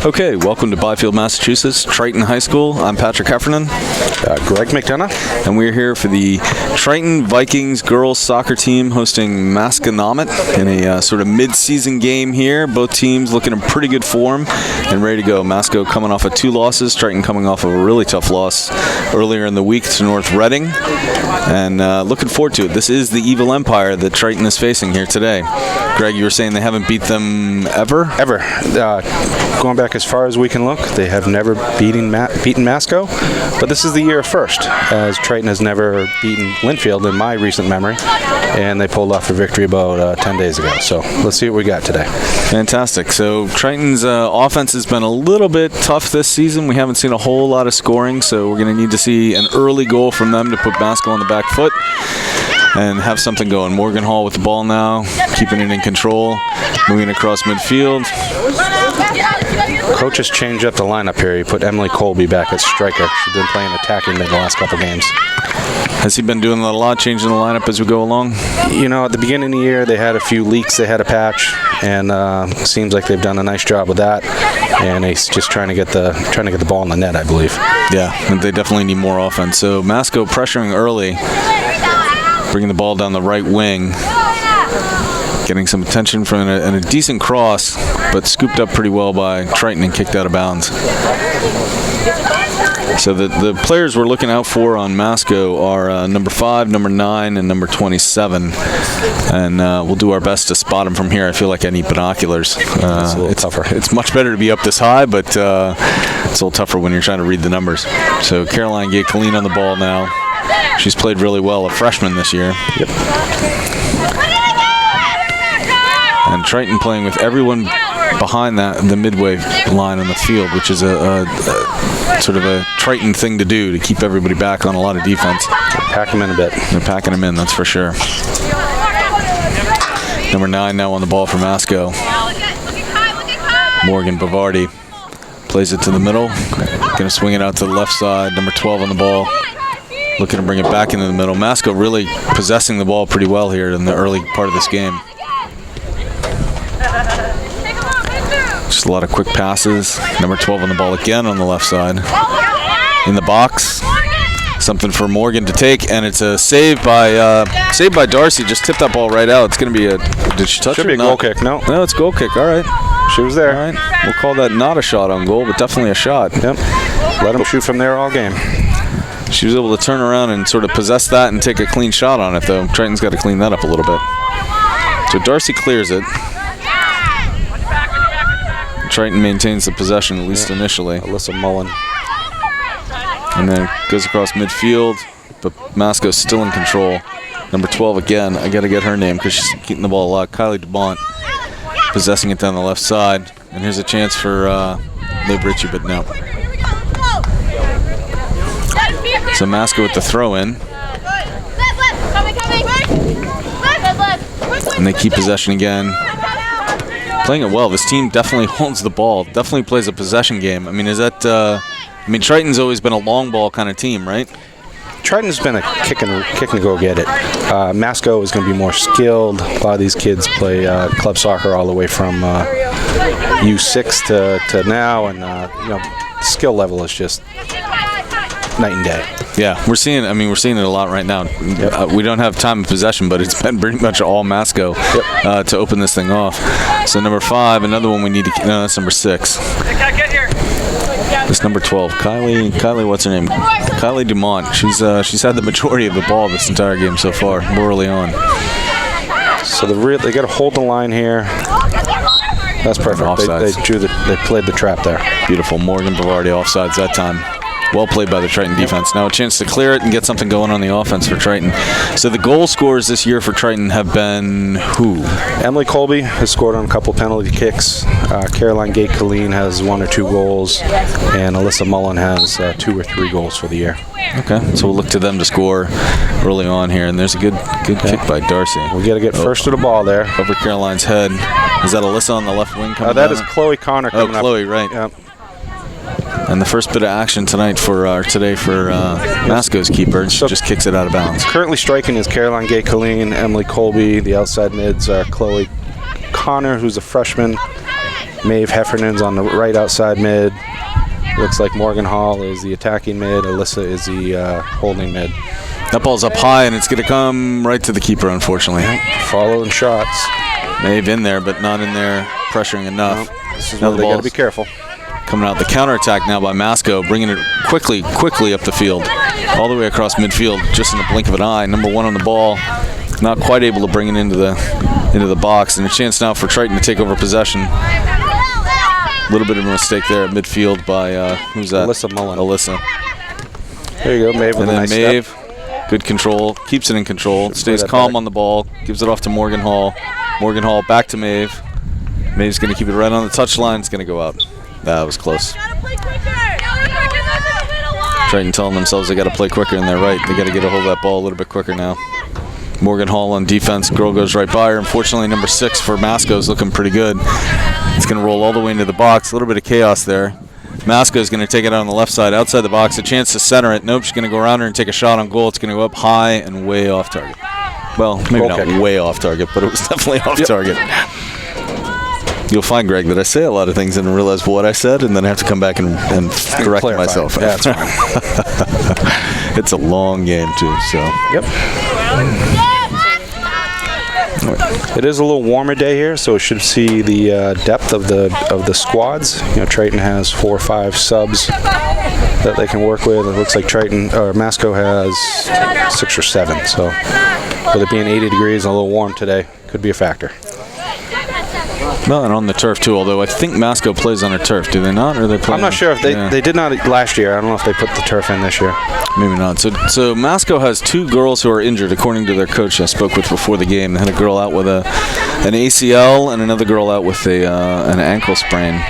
Okay, welcome to Byfield, Massachusetts, Triton High School. I'm Patrick Heffernan. Greg McDonough. And we're here for the Triton Vikings girls soccer team hosting Masco in a sort of mid-season game here. Both teams looking in pretty good form and ready to go. Masco coming off of 2 losses, Triton coming off of a really tough loss earlier in the week to North Reading. And looking forward to it. This is the Evil Empire that Triton is facing here today. Greg, you were saying they haven't beat them ever? Ever. Going back as far as we can look, they have never beaten Masco, but this is the year of first, as Triton has never beaten Linfield in my recent memory, and they pulled off a victory about 10 days ago. So let's see what we got today. Fantastic. So Triton's offense has been a little bit tough this season. We haven't seen a whole lot of scoring, so we're going to need to see an early goal from them to put Masco on the back foot and have something going. Morgan Hall with the ball now, keeping it in control, moving across midfield. Coach has changed up the lineup here. He put Emily Colby back as striker. She's been playing attacking mid the last couple games. Has he been doing that a lot, changing the lineup as we go along? You know, at the beginning of the year, they had a few leaks they had to patch, and seems like they've done a nice job with that. And he's just trying to get the ball in the net, I believe. Yeah, and they definitely need more offense. So Masco pressuring early, bringing the ball down the right wing, getting some attention from and a decent cross, but scooped up pretty well by Triton and kicked out of bounds. So the players we're looking out for on Masco are number 5, number 9, and number 27. And we'll do our best to spot them from here. I feel like I need binoculars. It's a little tougher. It's much better to be up this high, but it's a little tougher when you're trying to read the numbers. So Caroline Gay-Colleen on the ball now. She's played really well, a freshman this year. Yep. And Triton playing with everyone behind the midway line on the field, which is a sort of a Triton thing to do, to keep everybody back on a lot of defense. Pack them in a bit. They're packing them in, that's for sure. Number 9 now on the ball for Masco. Morgan Bavardi plays it to the middle. Going to swing it out to the left side. Number 12 on the ball, looking to bring it back into the middle. Masco really possessing the ball pretty well here in the early part of this game. Just a lot of quick passes. Number 12 on the ball again on the left side. In the box. Something for Morgan to take, and it's a save by Darcy. Just tipped that ball right out. It's going to be a... Did she touch it? Should be a goal kick. No, it's a goal kick. All right. She was there. All right. We'll call that not a shot on goal, but definitely a shot. Yep. Let them shoot from there all game. She was able to turn around and sort of possess that and take a clean shot on it, though. Triton's got to clean that up a little bit. So Darcy clears it. Triton maintains the possession, at least initially. Alyssa Mullen. And then it goes across midfield, but Masco's still in control. Number 12 again. I got to get her name because she's keeping the ball a lot. Kylie DuBont possessing it down the left side. And here's a chance for Liv Ritchie, but no. So Masco with the throw-in. And they keep possession again. Playing it well. This team definitely holds the ball. Definitely plays a possession game. I mean, is that... Triton's always been a long ball kind of team, right? Triton's been a kick and go get it. Masco is going to be more skilled. A lot of these kids play club soccer all the way from U6 to now, and the skill level is just night and day. Yeah, we're seeing it a lot right now. Yep. We don't have time of possession, but it's been pretty much all Masco to open this thing off. So number 5, another one we need to... No, that's number 6. It's number 12, Kylie. What's her name? Kylie DuMont. She's had the majority of the ball this entire game so far, more early on. So they got to hold the line here. That's perfect. They played the trap there. Beautiful. Morgan Bavardi offsides that time. Well played by the Triton defense. Now a chance to clear it and get something going on the offense for Triton. So the goal scorers this year for Triton have been who? Emily Colby has scored on a couple penalty kicks. Caroline Gay-Colleen has 1 or 2 goals. And Alyssa Mullen has 2 or 3 goals for the year. Okay, so we'll look to them to score early on here. And there's a good kick by Darcy. We got to get first to the ball there. Over Caroline's head. Is that Alyssa on the left wing coming that down? Is Chloe Connor coming up. Oh, Chloe, right. Yep. And the first bit of action today for Masco's keeper, and she just kicks it out of bounds. Currently striking is Caroline Gay-Colleen, Emily Colby. The outside mids are Chloe Connor, who's a freshman, Maeve Heffernan's on the right outside mid. Looks like Morgan Hall is the attacking mid. Alyssa is the holding mid. That ball's up high, and it's going to come right to the keeper, unfortunately. Following shots. Maeve in there, but not in there pressuring enough. No, this is where they got to be careful. Coming out the counterattack now by Masco, bringing it quickly up the field. All the way across midfield, just in the blink of an eye. Number 1 on the ball, not quite able to bring it into the box. And a chance now for Triton to take over possession. A little bit of a mistake there at midfield by, who's that? Alyssa Mullen. Alyssa. There you go, Maeve with a nice Maeve, step. good control, keeps it in control, stays calm on the ball, gives it off to Morgan Hall. Morgan Hall back to Maeve. Maeve's going to keep it right on the touchline. It's going to go out. That was close. Triton telling themselves they got to play quicker, and they're right. They got to get a hold of that ball a little bit quicker now. Morgan Hall on defense. Girl goes right by her. Unfortunately, number 6 for Masco is looking pretty good. It's going to roll all the way into the box. A little bit of chaos there. Masco is going to take it out on the left side, outside the box. A chance to center it. Nope, she's going to go around her and take a shot on goal. It's going to go up high and way off target. Well, maybe not way off target, but it was definitely off target. You'll find, Greg, that I say a lot of things and realize what I said, and then I have to come back and correct myself. Yeah, that's fine. It's a long game, too. So. Yep. It is a little warmer day here, so we should see the depth of the squads. You know, Triton has 4 or 5 subs that they can work with. It looks like Masco has 6 or 7. So, with it being 80 degrees and a little warm today, could be a factor. Well, and on the turf, too, although I think Masco plays on a turf. Do they not, or they play? I'm not sure if they did not last year. I don't know if they put the turf in this year. Maybe not. So Masco has 2 girls who are injured, according to their coach I spoke with before the game. They had a girl out with an ACL and another girl out with an ankle sprain.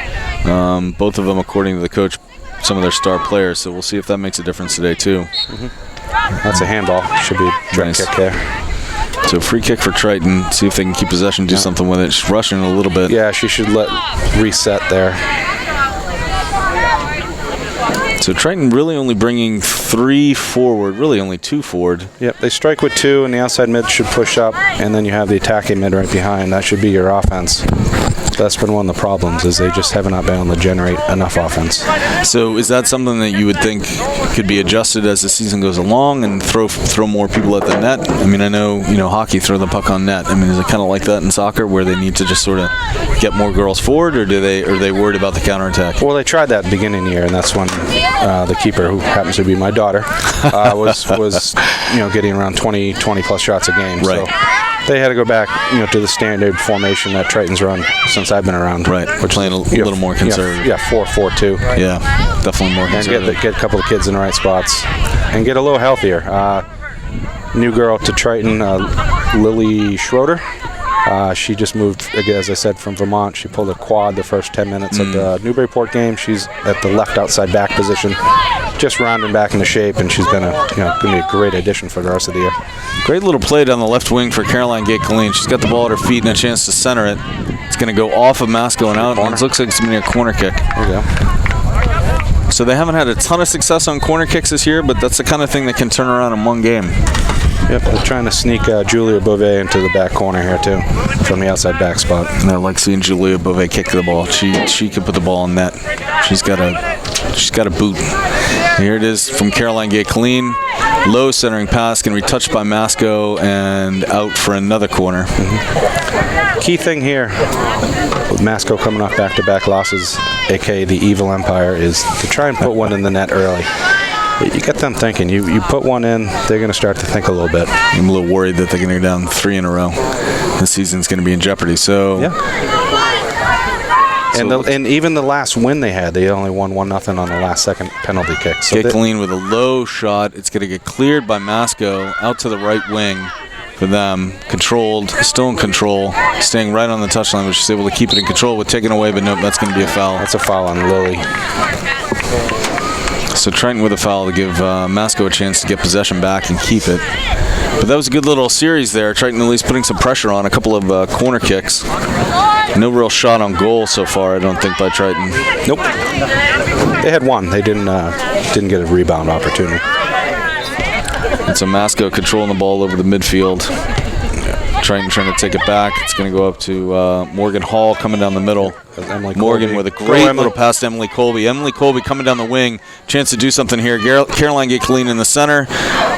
Both of them, according to the coach, some of their star players. So we'll see if that makes a difference today, too. Mm-hmm. That's a handball. Should be a direct kick there. So free kick for Triton. See if they can keep possession, do something with it. She's rushing a little bit. Yeah, she should reset there. So Triton really only bringing 3 forward, really only 2 forward. Yep, they strike with 2, and the outside mid should push up, and then you have the attacking mid right behind. That should be your offense. That's been one of the problems, is they just have not been able to generate enough offense. So is that something that you would think could be adjusted as the season goes along and throw more people at the net? I mean, I know, hockey, throw the puck on net. I mean, is it kind of like that in soccer where they need to just sort of get more girls forward, or are they worried about the counterattack? Well, they tried that at the beginning of the year, and that's when the keeper, who happens to be my daughter, was getting around 20 plus shots a game. Right. So they had to go back, to the standard formation that Triton's run since I've been around. Right. Which playing a little more conservative. Yeah, 4-4-2. Yeah, definitely more conservative. And get a couple of kids in the right spots and get a little healthier. New girl to Triton, Lily Schroeder. She just moved, as I said, from Vermont. She pulled a quad the first 10 minutes of the Newburyport game. She's at the left outside back position, just rounding back into shape, and she's been going to be a great addition for the rest of the year. Great little play down the left wing for Caroline Gate-Colleen. She's got the ball at her feet and a chance to center it. It's going to go off of Masco and out. And it looks like it's going to be a corner kick. There you go. So they haven't had a ton of success on corner kicks this year, but that's the kind of thing that can turn around in one game. Yep, they're trying to sneak Julia Beauvais into the back corner here, too, from the outside back spot. And I like seeing Julia Beauvais kick the ball. She can put the ball in net. She's got a boot. Here it is from Caroline Gay-Colleen. Low centering pass, going to be touched by Masco and out for another corner. Mm-hmm. Key thing here with Masco coming off back-to-back losses, a.k.a. the Evil Empire, is to try and put one in the net early. You get them thinking. You put one in, they're going to start to think a little bit. I'm a little worried that they're going to go down 3 in a row. The season's going to be in jeopardy. So yeah. And even the last win they had, they only won 1-0 on the last second penalty kick. So Gay-Colleen with a low shot. It's going to get cleared by Masco out to the right wing for them. Controlled, still in control, staying right on the touchline, which is able to keep it in control with taken away, but nope, that's going to be a foul. That's a foul on Lily. So Triton with a foul to give Masco a chance to get possession back and keep it. But that was a good little series there. Triton at least putting some pressure on, a couple of corner kicks. No real shot on goal so far, I don't think, by Triton. Nope. They had one. They didn't get a rebound opportunity. And so Masco controlling the ball over the midfield. Triton trying to take it back. It's going to go up to Morgan Hall coming down the middle. Morgan with a great little pass to Emily Colby. Emily Colby coming down the wing. Chance to do something here. Caroline Gakeline in the center.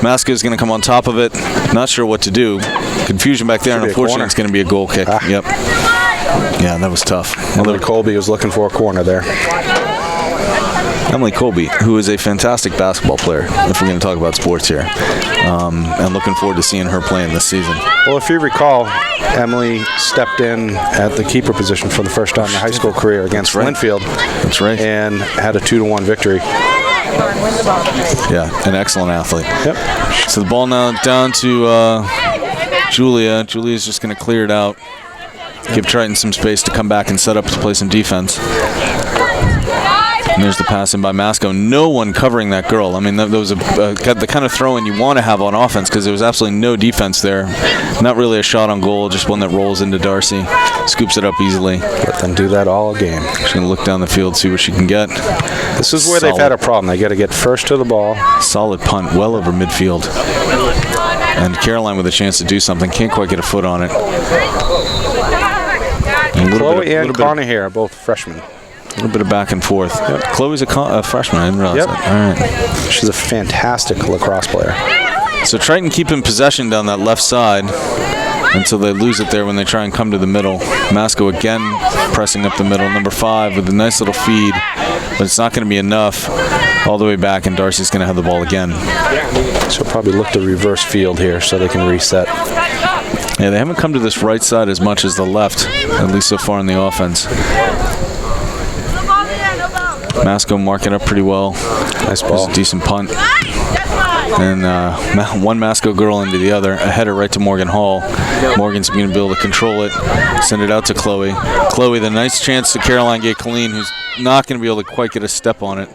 Masco is going to come on top of it. Not sure what to do. Confusion back there, and unfortunately it's going to be a goal kick. Yep. Yeah, that was tough. Emily Colby was looking for a corner there. Emily Colby, who is a fantastic basketball player, if we're going to talk about sports here, and looking forward to seeing her playing this season. Well, if you recall, Emily stepped in at the keeper position for the first time in her high school career against Linfield. That's right. And had a 2-1 victory. Yeah, an excellent athlete. Yep. So the ball now down to Julia. Julia's just going to clear it out, give Triton some space to come back and set up to play some defense. And there's the pass in by Masco. No one covering that girl. I mean, that was the kind of throw-in you want to have on offense because there was absolutely no defense there. Not really a shot on goal, just one that rolls into Darcy. Scoops it up easily. Let them do that all game. She's going to look down the field, see what she can get. This is where they've had a problem. They got to get first to the ball. Solid punt, well over midfield. And Caroline with a chance to do something. Can't quite get a foot on it. Chloe and Connor here are both freshmen. A little bit of back and forth. Yep. Chloe's a freshman. I didn't realize that. All right. She's a fantastic lacrosse player. So Triton keeping possession down that left side until they lose it there when they try and come to the middle. Masco again pressing up the middle. Number 5 with a nice little feed, but it's not going to be enough. All the way back, and Darcy's going to have the ball again. So probably look to reverse field here so they can reset. Yeah, they haven't come to this right side as much as the left, at least so far in the offense. Masco marking up pretty well. Nice ball. A decent punt. And one Masco girl into the other. A header right to Morgan Hall. Morgan's going to be able to control it. Send it out to Chloe. Chloe, the nice chance to Caroline Gakeline, who's not going to be able to quite get a step on it.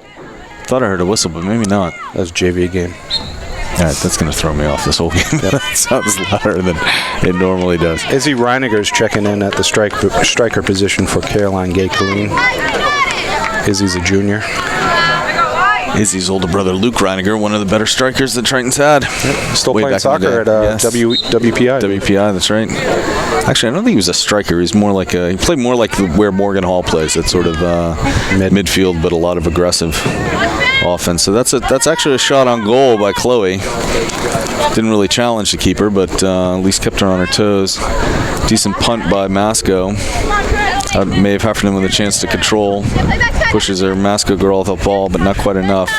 Thought I heard a whistle, but maybe not. That was a JV game. All right, that's going to throw me off this whole game. That sounds louder than it normally does. Izzy Reiniger's checking in at the striker position for Caroline Gakeline. Izzy's a junior. Izzy's older brother, Luke Reiniger, one of the better strikers that Triton's had. Yep. Still playing soccer at WPI. WPI, that's right. Actually, I don't think he was a striker. He was more like he played more like where Morgan Hall plays. That sort of midfield, but a lot of aggressive offense. So that's actually a shot on goal by Chloe. Didn't really challenge the keeper, but at least kept her on her toes. Decent punt by Masco. Maeve Heffernan with a chance to control. Pushes her Masco girl off the ball, but not quite enough.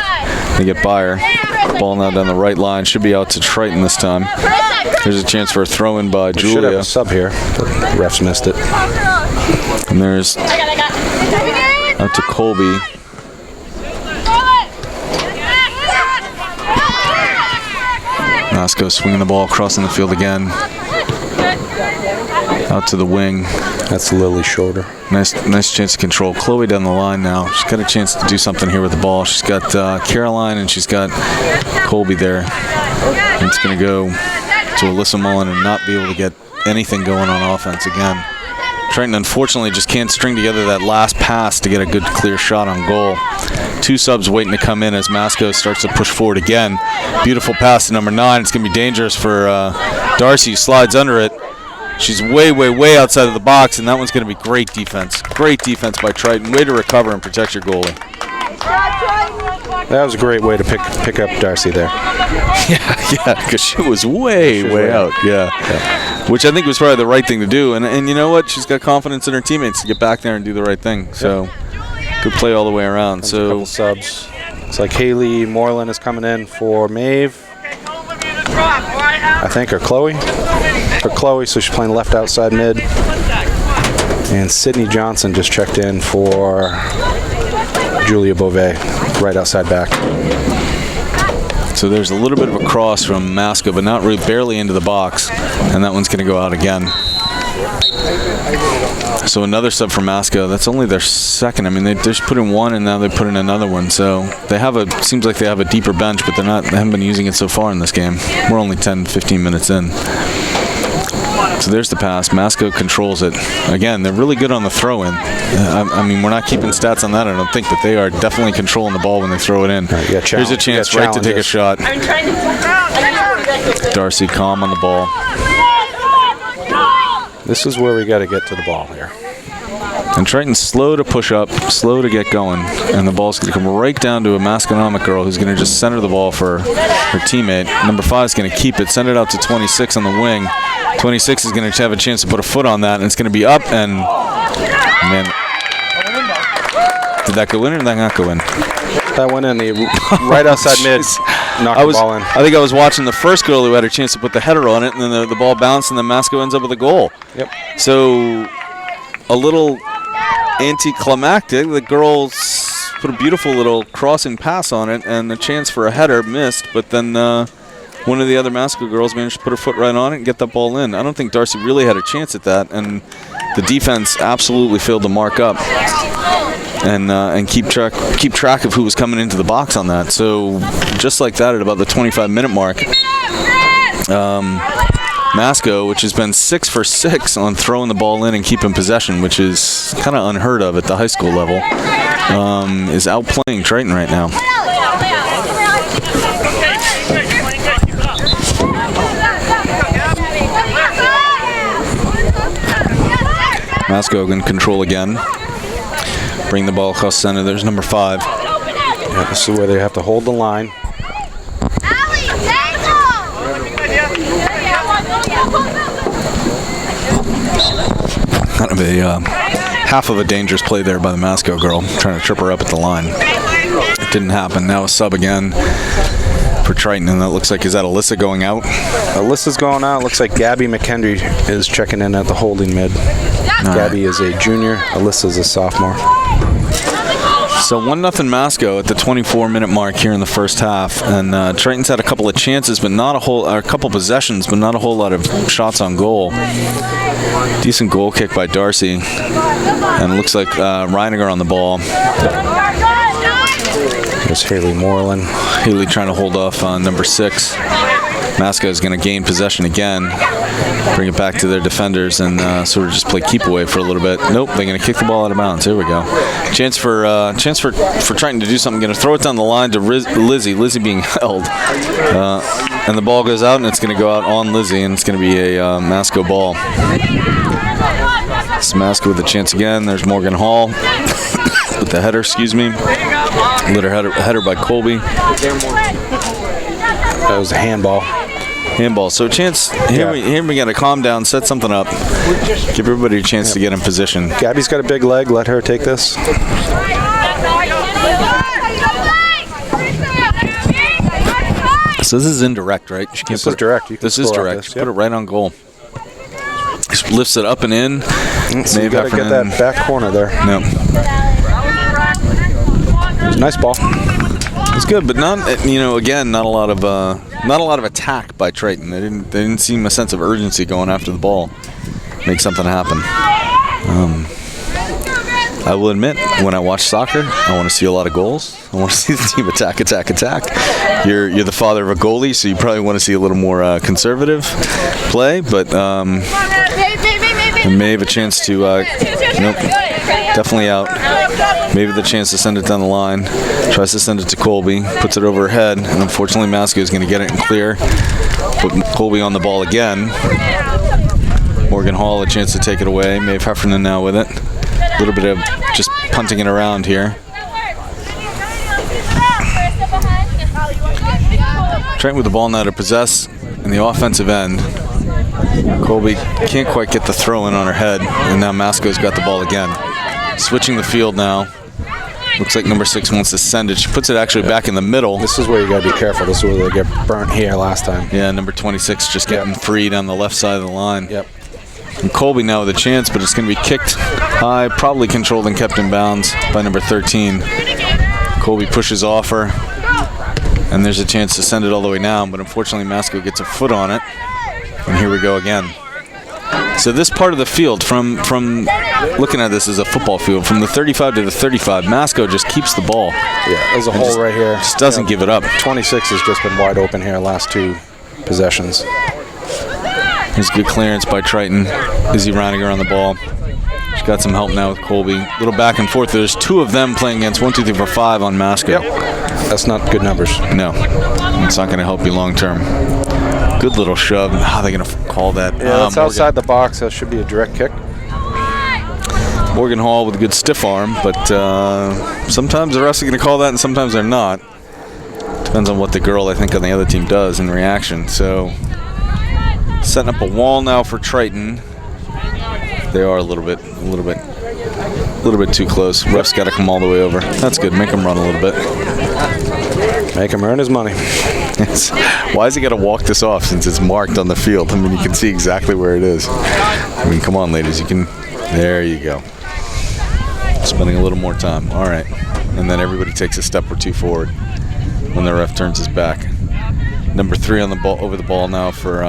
They get by her. Ball now down the right line. Should be out to Triton this time. There's a chance for a throw-in by Julia. Should have a sub here, but the refs missed it. And there's out to Colby. Masco swinging the ball, crossing the field again. Out to the wing. That's Lily Shorter. Nice chance to control. Chloe down the line now. She's got a chance to do something here with the ball. She's got Caroline and she's got Colby there. And it's going to go to Alyssa Mullen and not be able to get anything going on offense again. Triton unfortunately just can't string together that last pass to get a good clear shot on goal. 2 subs waiting to come in as Masco starts to push forward again. Beautiful pass to number 9. It's going to be dangerous for Darcy. Slides under it. She's way, way, way outside of the box, and that one's going to be great defense. Great defense by Triton. Way to recover and protect your goalie. That was a great way to pick up Darcy there. Yeah, because she was way out. Yeah. Which I think was probably the right thing to do. And you know what? She's got confidence in her teammates to get back there and do the right thing. So good play all the way around. There's a couple subs. It's like Haley Moreland is coming in for Maeve. I think, or Chloe. For Chloe, so she's playing left outside mid. And Sydney Johnson just checked in for Julia Beauvais, right outside back. So there's a little bit of a cross from Masco, but not really, barely into the box. And that one's going to go out again. So another sub for Masco. That's only their second. I mean, they just put in one, and now they put in another one. So they have seems like they have a deeper bench, but they haven't been using it so far in this game. We're only 10, 15 minutes in. So there's the pass. Masco controls it. Again, they're really good on the throw-in. I mean, we're not keeping stats on that, I don't think, but they are definitely controlling the ball when they throw it in. Here's a chance right to take a shot. Darcy calm on the ball. This is where we got to get to the ball here. And Triton's slow to push up, slow to get going, and the ball's going to come right down to a Masconomic girl who's going to just center the ball for her teammate. Number 5 is going to keep it, send it out to 26 on the wing. 26 is going to have a chance to put a foot on that, and it's going to be up, and man, did that go in or did that not go in? That went in right outside mid, knocked the ball in. I think I was watching the first girl who had a chance to put the header on it, and then the ball bounced, and then Masco ends up with a goal. Yep. So a little anticlimactic. The girls put a beautiful little crossing pass on it, and a chance for a header missed, but then one of the other Masco girls managed to put her foot right on it and get that ball in. I don't think Darcy really had a chance at that, and the defense absolutely failed to mark up and keep track of who was coming into the box on that. So just like that, at about the 25-minute mark, Masco, which has been 6 for 6 on throwing the ball in and keeping possession, which is kind of unheard of at the high school level, is outplaying Triton right now. Masco in control again. Bring the ball across center. There's number 5. Yeah, this is where they have to hold the line. Kind of a half of a dangerous play there by the Masco girl, trying to trip her up at the line. It didn't happen. Now a sub again for Triton, and that looks like, is that Alyssa going out? Alyssa's going out. Looks like Gabby McKendry is checking in at the holding mid. Gabby is a junior. Alyssa's a sophomore. So 1-0 Masco at the 24-minute mark here in the first half, and Triton's had a couple of chances, but not a couple possessions, but not a whole lot of shots on goal. Decent goal kick by Darcy, and it looks like Reiniger on the ball. There's Haley Moreland. Haley trying to hold off on number 6. Masco is going to gain possession again, bring it back to their defenders, and sort of just play keep away for a little bit. Nope, they're going to kick the ball out of bounds. Here we go. Chance for Triton to do something. Going to throw it down the line to Lizzie. Lizzie being held, and the ball goes out, and it's going to go out on Lizzie, and it's going to be a Masco ball. It's Masco with a chance again. There's Morgan Hall with the header. Excuse me. Little header by Colby. That was a handball. So a chance. Here we got to calm down, set something up, give everybody a chance to get in position. Gabby's got a big leg. Let her take this. So this is indirect, right? This is direct. This is direct. Put it right on goal. Just lifts it up and in. So you got to get that back corner there. No. Nice ball. It's good, but not again, not a lot of attack by Triton. They didn't seem a sense of urgency going after the ball. Make something happen. I will admit, when I watch soccer, I want to see a lot of goals. I want to see the team attack. You're the father of a goalie, so you probably want to see a little more conservative play, but may have a chance to nope, definitely out. Maybe the chance to send it down the line. Tries to send it to Colby, puts it over her head, and unfortunately Masco is going to get it and clear. Put Colby on the ball again. Morgan Hall a chance to take it away. Maeve Heffernan now with it. A little bit of just punting it around here. Trent with the ball now to possess in the offensive end. Colby can't quite get the throw in on her head, and now Masco's got the ball again. Switching the field now. Looks like number 6 wants to send it. She puts it actually back in the middle. This is where you got to be careful. This is where they get burnt here last time. Yeah, number 26 just getting freed on the left side of the line. Yep. And Colby now with a chance, but it's going to be kicked high, probably controlled and kept in bounds by number 13. Colby pushes off her, and there's a chance to send it all the way down, but unfortunately Masco gets a foot on it. And here we go again. So this part of the field, from looking at this as a football field, from the 35 to the 35, Masco just keeps the ball. Yeah, there's a hole right here. Just doesn't give it up. 26 has just been wide open here last 2 possessions. There's good clearance by Triton. Izzy Reiniger on the ball. She's got some help now with Colby. A little back and forth. There's 2 of them playing against 1, 2, 3, 4, 5 on Masco. Yep. That's not good numbers. No. It's not going to help you long term. Good little shove. How are they going to call that? Yeah, it's outside the box. That should be a direct kick. Morgan Hall with a good stiff arm, but sometimes the refs are going to call that and sometimes they're not. Depends on what the girl, I think, on the other team does in reaction. So, setting up a wall now for Triton. They are a little bit too close. Ref's got to come all the way over. That's good. Make him run a little bit. Make him earn his money. Why has he got to walk this off since it's marked on the field? I mean, you can see exactly where it is. I mean, come on, ladies. You can. There you go. Spending a little more time. All right. And then everybody takes a step or two forward when the ref turns his back. Number 3 on the ball, over the ball now for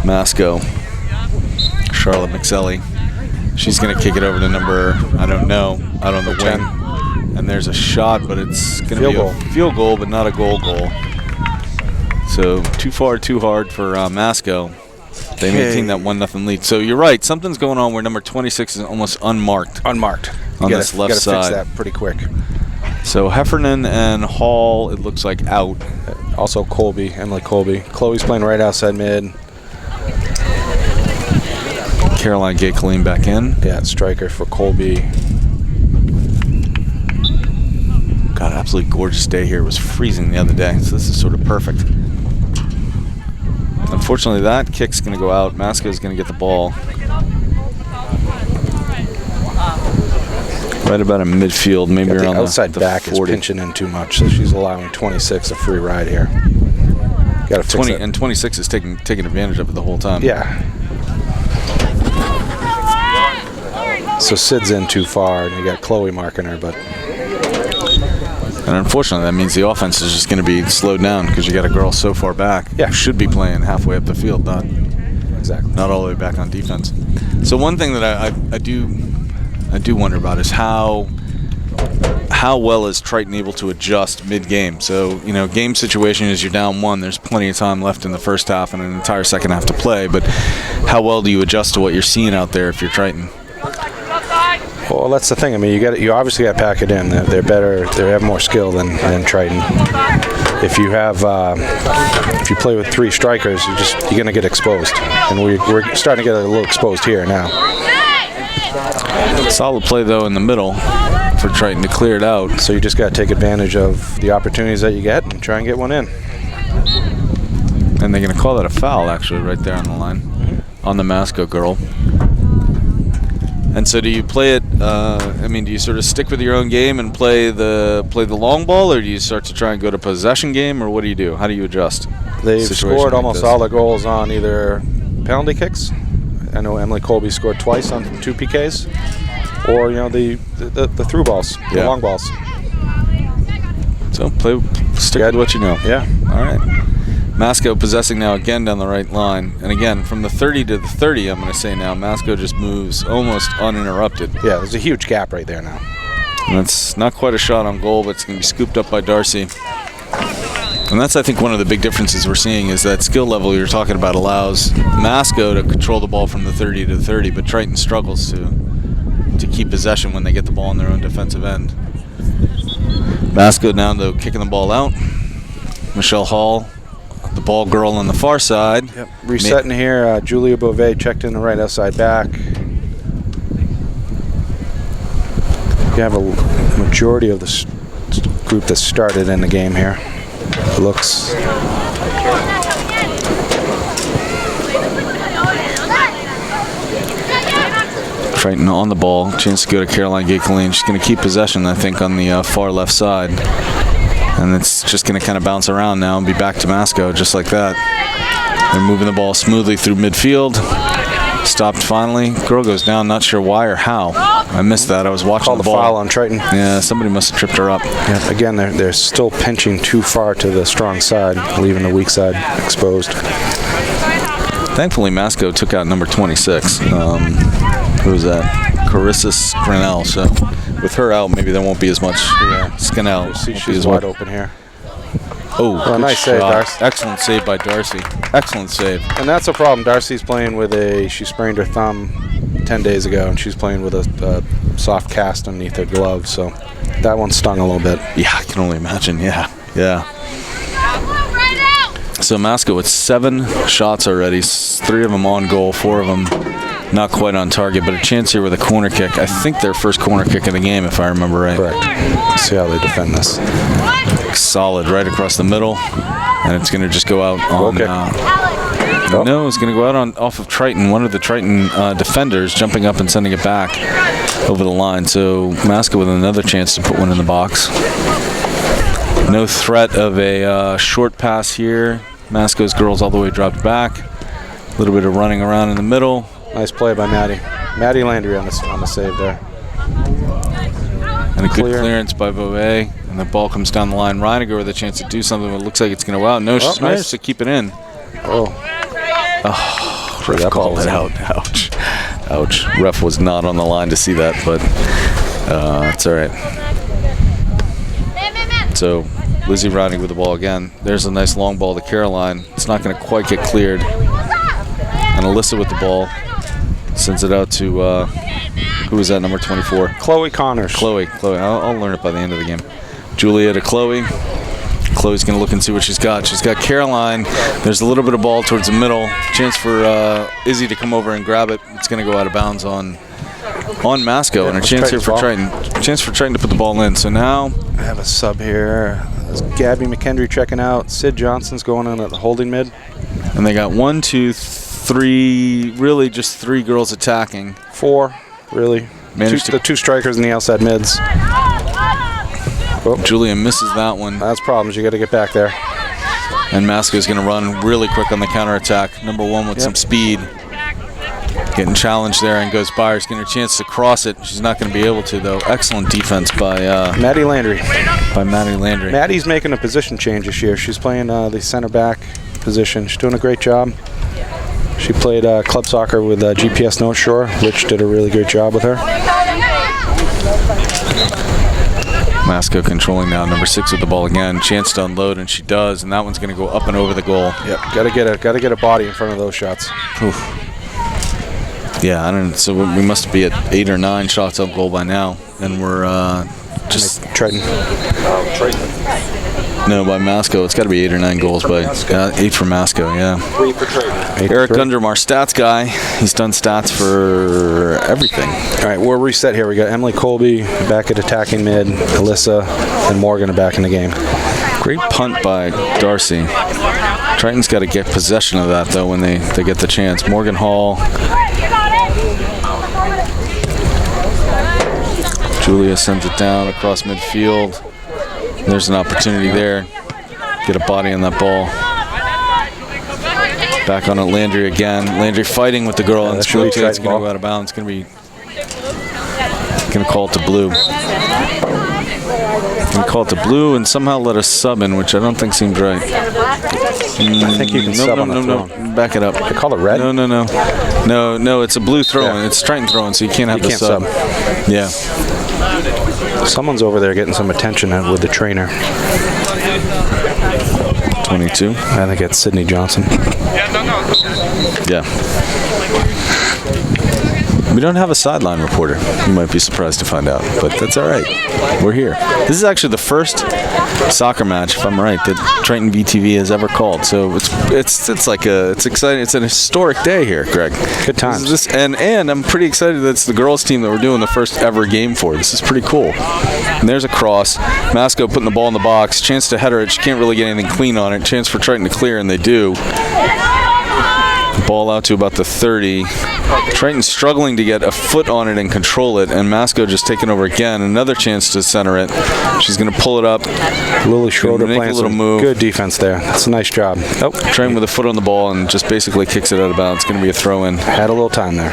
Masco. Charlotte McSelly. She's going to kick it over to number, I don't know, out on the wing. And there's a shot, but it's going to be a field goal, but not a goal. So too far, too hard for Masco. They maintain that 1-0 lead. So you're right. Something's going on where number 26 is almost unmarked. On this left side. Fix that pretty quick. So Heffernan and Hall, it looks like out. Also Colby, Emily Colby. Chloe's playing right outside mid. Caroline Gay-Colleen back in. Yeah, striker for Colby. God, absolutely gorgeous day here. It was freezing the other day, so this is sort of perfect. Unfortunately, that kick's going to go out. Masco's going to get the ball. Right about in midfield, maybe around the outside back 40. is pinching in too much, so she's allowing 26 a free ride here. Got to fix 20 that. and 26 is taking advantage of it the whole time. Yeah. So Sid's in too far, and you got Chloe marking her, but. And unfortunately, that means the offense is just going to be slowed down because you got a girl so far back. Yeah. Who should be playing halfway up the field, not all the way back on defense. So one thing that I do wonder about is how well is Triton able to adjust mid-game. So, game situation is you're down 1. There's plenty of time left in the first half and an entire second half to play. But how well do you adjust to what you're seeing out there if you're Triton? Well, that's the thing. I mean, you obviously got to pack it in. They're better. They have more skill than Triton. If you play with 3 strikers, you're going to get exposed, and we're starting to get a little exposed here now. Solid play though in the middle for Triton to clear it out. So you just got to take advantage of the opportunities that you get and try and get one in. And they're going to call that a foul actually right there on the line on the Masco girl. And so do you play it, do you sort of stick with your own game and play the long ball, or do you start to try and go to possession game, or what do you do? How do you adjust? They've scored almost all the goals on either penalty kicks. I know Emily Colby scored twice on 2 PKs, or, the through balls, the long balls. So stick with what you know. Yeah. All right. Masco possessing now again down the right line. And again, from the 30 to the 30, I'm going to say now, Masco just moves almost uninterrupted. Yeah, there's a huge gap right there now. And it's not quite a shot on goal, but it's going to be scooped up by Darcy. And that's, I think, one of the big differences we're seeing is that skill level you're talking about allows Masco to control the ball from the 30 to the 30, but Triton struggles to keep possession when they get the ball in their own defensive end. Masco now, though, kicking the ball out. Michelle Hall, the ball girl on the far side. Yep. Resetting here, Julia Beauvais checked in the right outside back. You have a majority of the group that started in the game here. It looks. Triton on the ball. Chance to go to Caroline Gay-Colleen. She's going to keep possession, I think, on the far left side. And it's just going to kind of bounce around now and be back to Masco just like that. They're moving the ball smoothly through midfield. Stopped finally. Girl goes down, not sure why or how. I missed that. I was watching the ball. Foul on Triton. Yeah, somebody must have tripped her up. Yeah, again, they're still pinching too far to the strong side, leaving the weak side exposed. Thankfully, Masco took out number 26. Who was that? Carissa Scrinell. So with her out, maybe there won't be as much. Scannell. She's wide open here. Oh, well, nice save, Darcy. Excellent save by Darcy. Excellent save. And that's a problem. Darcy's playing with she sprained her thumb 10 days ago, and she's playing with a soft cast underneath her glove. So that one stung a little bit. Yeah, I can only imagine. Yeah. So Masco with 7 shots already, 3 of them on goal, 4 of them not quite on target, but a chance here with a corner kick. I think their first corner kick of the game, if I remember right. Correct. Let's see how they defend this. Solid right across the middle, and it's going to just go out on... No, it's going to go out off of Triton, one of the Triton defenders jumping up and sending it back over the line. So Masco with another chance to put one in the box. No threat of a short pass here. Masco's girls all the way dropped back. A little bit of running around in the middle. Nice play by Maddie. Maddie Landry on the save there. And a good clearance by Beauvais. And the ball comes down the line. Reiniger with a chance to do something. It looks like it's going to go out. No, she's managed to keep it in. Ref called it out. Ouch. Ouch. Ref was not on the line to see that, but it's all right. So Lizzie Reiniger with the ball again. There's a nice long ball to Caroline. It's not going to quite get cleared. And Alyssa with the ball. Sends it out to, who is that, number 24? Chloe Connors. Chloe. I'll learn it by the end of the game. Julia to Chloe. Chloe's going to look and see what she's got. She's got Caroline. There's a little bit of ball towards the middle. Chance for Izzy to come over and grab it. It's going to go out of bounds on Masco. And a chance here for Triton. Chance for Triton to put the ball in. So now I have a sub here. There's Gabby McKendry checking out. Sid Johnson's going on at the holding mid. And they got 1, 2, 3, really just 3 girls attacking. 4, really. The 2 strikers in the outside mids. Julia misses that one. That's problems. You got to get back there. And Masco's going to run really quick on the counterattack. Number 1 with some speed. Getting challenged there and goes by. She's getting a chance to cross it. She's not going to be able to, though. Excellent defense by Maddie Landry. Maddie's making a position change this year. She's playing the center back position. She's doing a great job. She played club soccer with GPS North Shore. Rich did a really great job with her. Masco controlling now. Number 6 with the ball again. Chance to unload, and she does. And that one's going to go up and over the goal. Yep. Got to get a body in front of those shots. Oof. Yeah, I don't know. So we must be at 8 or 9 shots on goal by now, and we're just Triton. No, by Masco. It's got to be 8 or 9 goals by 8 for Masco. Yeah. 3 for Triton. Eric Gundrum, our stats guy. He's done stats for everything. All right, we're reset here. We got Emily Colby back at attacking mid, Alyssa, and Morgan are back in the game. Great punt by Darcy. Triton's got to get possession of that, though, when they get the chance. Morgan Hall. Julia sends it down across midfield. There's an opportunity there. Get a body on that ball. Back on it, Landry again. Landry fighting with the girl. And it's going to go out of bounds. It's going to call it to blue. Going to call it to blue and somehow let us sub in, which I don't think seems right. I think you can sub on the throw. Back it up. They call it red? No, it's a blue throw-in. It's Triton throwing, so you can't have the sub. Yeah. Someone's over there getting some attention with the trainer. 22. I think it's Sydney Johnson. Yeah. We don't have a sideline reporter. You might be surprised to find out, but that's all right. We're here. This is actually the first soccer match, if I'm right, that Triton VTV has ever called. So it's exciting. It's an historic day here, Greg. Good times. And I'm pretty excited that it's the girls team that we're doing the first ever game for. This is pretty cool. And there's a cross. Masco putting the ball in the box. Chance to header it. She can't really get anything clean on it. Chance for Triton to clear, and they do. Ball out to about the 30. Triton struggling to get a foot on it and control it, and Masco just taking over again. Another chance to center it. She's going to pull it up. Lily Schroeder playing a little move. Good defense there. That's a nice job. Triton with a foot on the ball and just basically kicks it out of bounds. It's going to be a throw-in. Had a little time there.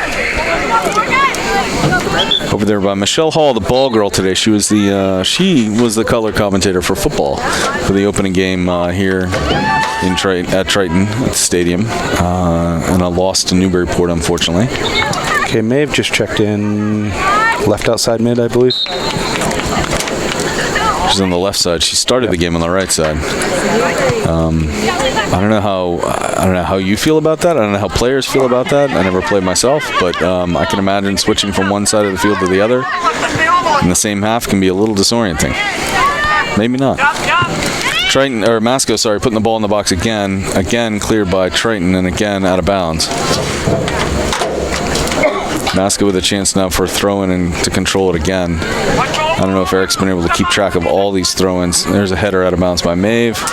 Over there by Michelle Hall, the ball girl today. She was the color commentator for football for the opening game here at Triton at the stadium, and a loss to Newburyport, unfortunately. Okay, Maeve just checked in left outside mid, I believe. She's on the left side. She started the game on the right side. I don't know how you feel about that. I don't know how players feel about that. I never played myself, but I can imagine switching from one side of the field to the other in the same half can be a little disorienting. Maybe not. Triton, or Masco, sorry, putting the ball in the box again. Again cleared by Triton, and again out of bounds. Masco with a chance now for a throw-in and to control it again. I don't know if Eric's been able to keep track of all these throw-ins. There's a header out of bounds by Maeve.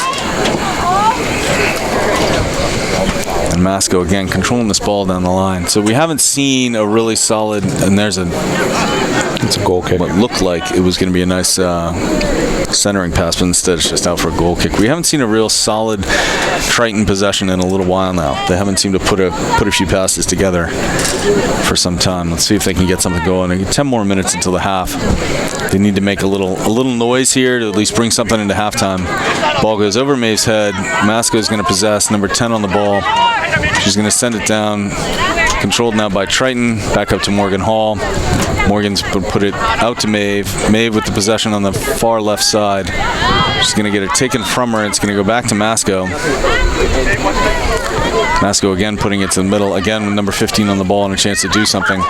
And Masco again controlling this ball down the line. So we haven't seen a really solid, and it's a goal kick. What looked like it was going to be a nice centering pass, but instead it's just out for a goal kick. We haven't seen a real solid Triton possession in a little while now. They haven't seemed to put a few passes together for some time. Let's see if they can get something going. 10 more minutes until the half. They need to make a little noise here to at least bring something into halftime. Ball goes over Maeve's head. Masco is going to possess, number 10 on the ball. She's going to send it down. Controlled now by Triton. Back up to Morgan Hall. Morgan's put it out to Maeve. Maeve with the possession on the far left side. She's going to get it taken from her. It's going to go back to Masco. Masco again putting it to the middle. Again with number 15 on the ball and a chance to do something.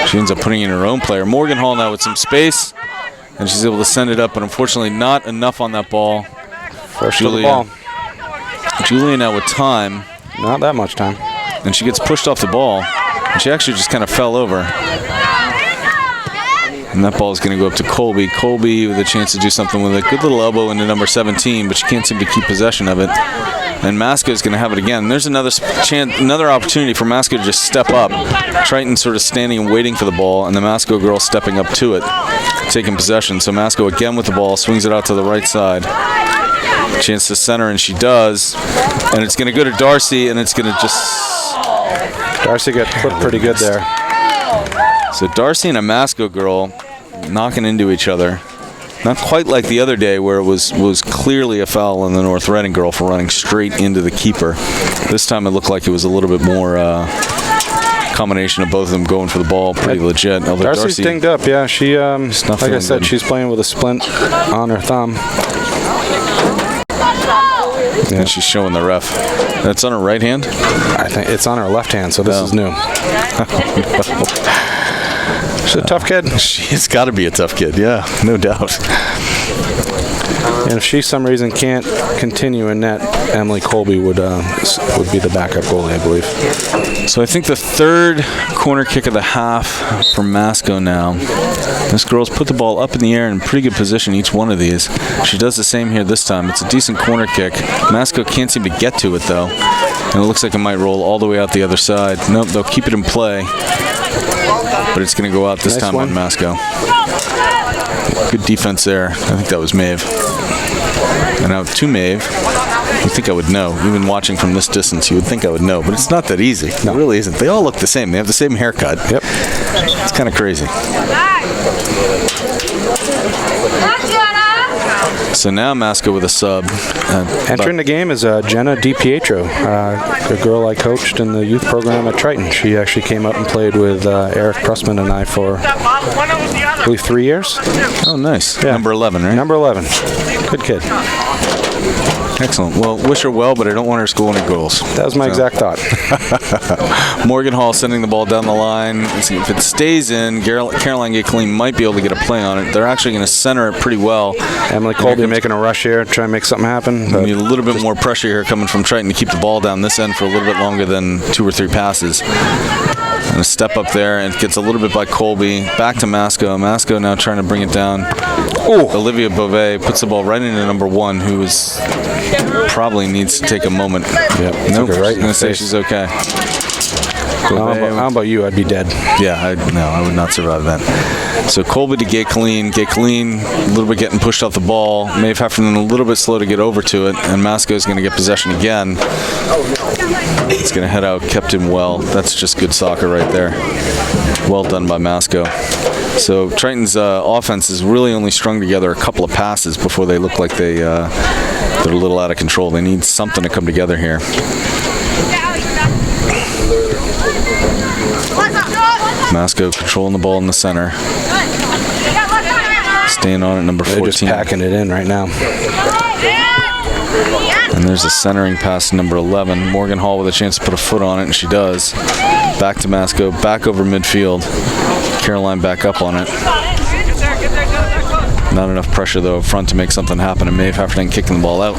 She ends up putting in her own player. Morgan Hall now with some space. And she's able to send it up, but unfortunately not enough on that ball. First to the ball. Julia now with time. Not that much time. And she gets pushed off the ball. And she actually just kind of fell over. And that ball is going to go up to Colby. Colby with a chance to do something with a good little elbow into number 17, but she can't seem to keep possession of it. And Masco is going to have it again. There's another opportunity for Masco to just step up. Triton sort of standing and waiting for the ball, and the Masco girl stepping up to it, taking possession. So Masco again with the ball, swings it out to the right side. Chance to center, and she does. And it's going to go to Darcy, and it's going to just... Darcy got put pretty good there. So Darcy and a Masco girl knocking into each other. Not quite like the other day where it was clearly a foul on the North Reading girl for running straight into the keeper. This time it looked like it was a little bit more combination of both of them going for the ball, pretty legit. Darcy's dinged up, yeah. She, like I said, good. She's playing with a splint on her thumb. Yeah. And she's showing the ref. That's on her right hand? I think it's on her left hand, so this is new. She's a tough kid. She's got to be a tough kid, yeah, no doubt. And if she, some reason, can't continue in net, Emily Colby would be the backup goalie, I believe. So I think the third corner kick of the half for Masco now. This girl's put the ball up in the air in pretty good position, each one of these. She does the same here this time. It's a decent corner kick. Masco can't seem to get to it, though. And it looks like it might roll all the way out the other side. Nope, they'll keep it in play. But it's going to go out this time on Masco. Good defense there. I think that was Maeve. And out to Maeve. You think I would know. Even watching from this distance, you would think I would know. But it's not that easy. No. It really isn't. They all look the same. They have the same haircut. Yep. It's kind of crazy. So now Masco with a sub. Entering the game is Jenna DiPietro, a girl I coached in the youth program at Triton. She actually came up and played with Eric Pressman and I for, I believe, 3 years. Oh, nice. Yeah. Number 11, right? Number 11. Good kid. Excellent. Well, wish her well, but I don't want her to score any goals. That was my exact thought. Morgan Hall sending the ball down the line. If it stays in, Caroline Gay-Clean might be able to get a play on it. They're actually going to center it pretty well. Emily Colby making a rush here, trying to make something happen. We need a little bit more pressure here coming from Triton to keep the ball down this end for a little bit longer than 2 or 3 passes. And a step up there, and it gets a little bit by Colby. Back to Masco. Masco now trying to bring it down. Ooh. Olivia Beauvais puts the ball right into number 1, who is probably needs to take a moment. Yep. Nope, right. She's going to say she's okay. How about you? I'd be dead. Yeah, I would not survive that. So Colby to Gay-Clean. Gay-Clean a little bit getting pushed off the ball. Maeve Heffernan a little bit slow to get over to it, and Masco is going to get possession again. It's going to head out, kept him well. That's just good soccer right there. Well done by Masco. So Triton's offense is really only strung together a couple of passes before they look like they're a little out of control. They need something to come together here. Masco controlling the ball in the center. Staying on at number 14. They're just packing it in right now. And there's a centering pass to number 11. Morgan Hall with a chance to put a foot on it, and she does. Back to Masco, back over midfield. Caroline back up on it. Not enough pressure, though, up front to make something happen, and Maeve Heffernan kicking the ball out.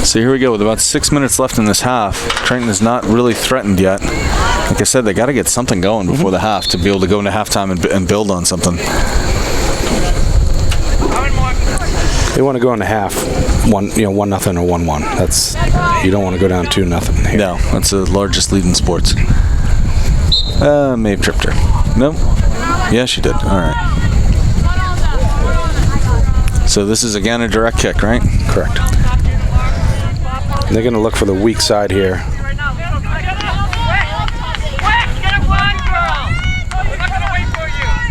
So here we go with about 6 minutes left in this half. Triton is not really threatened yet. Like I said, they got to get something going before the half to be able to go into halftime and build on something. They want to go into half 1-0 or 1-1. That's, you don't want to go down 2-0 here. No, that's the largest lead in sports. Maeve tripped her. No? Yeah, she did. All right. So this is again a direct kick, right? Correct. They're going to look for the weak side here.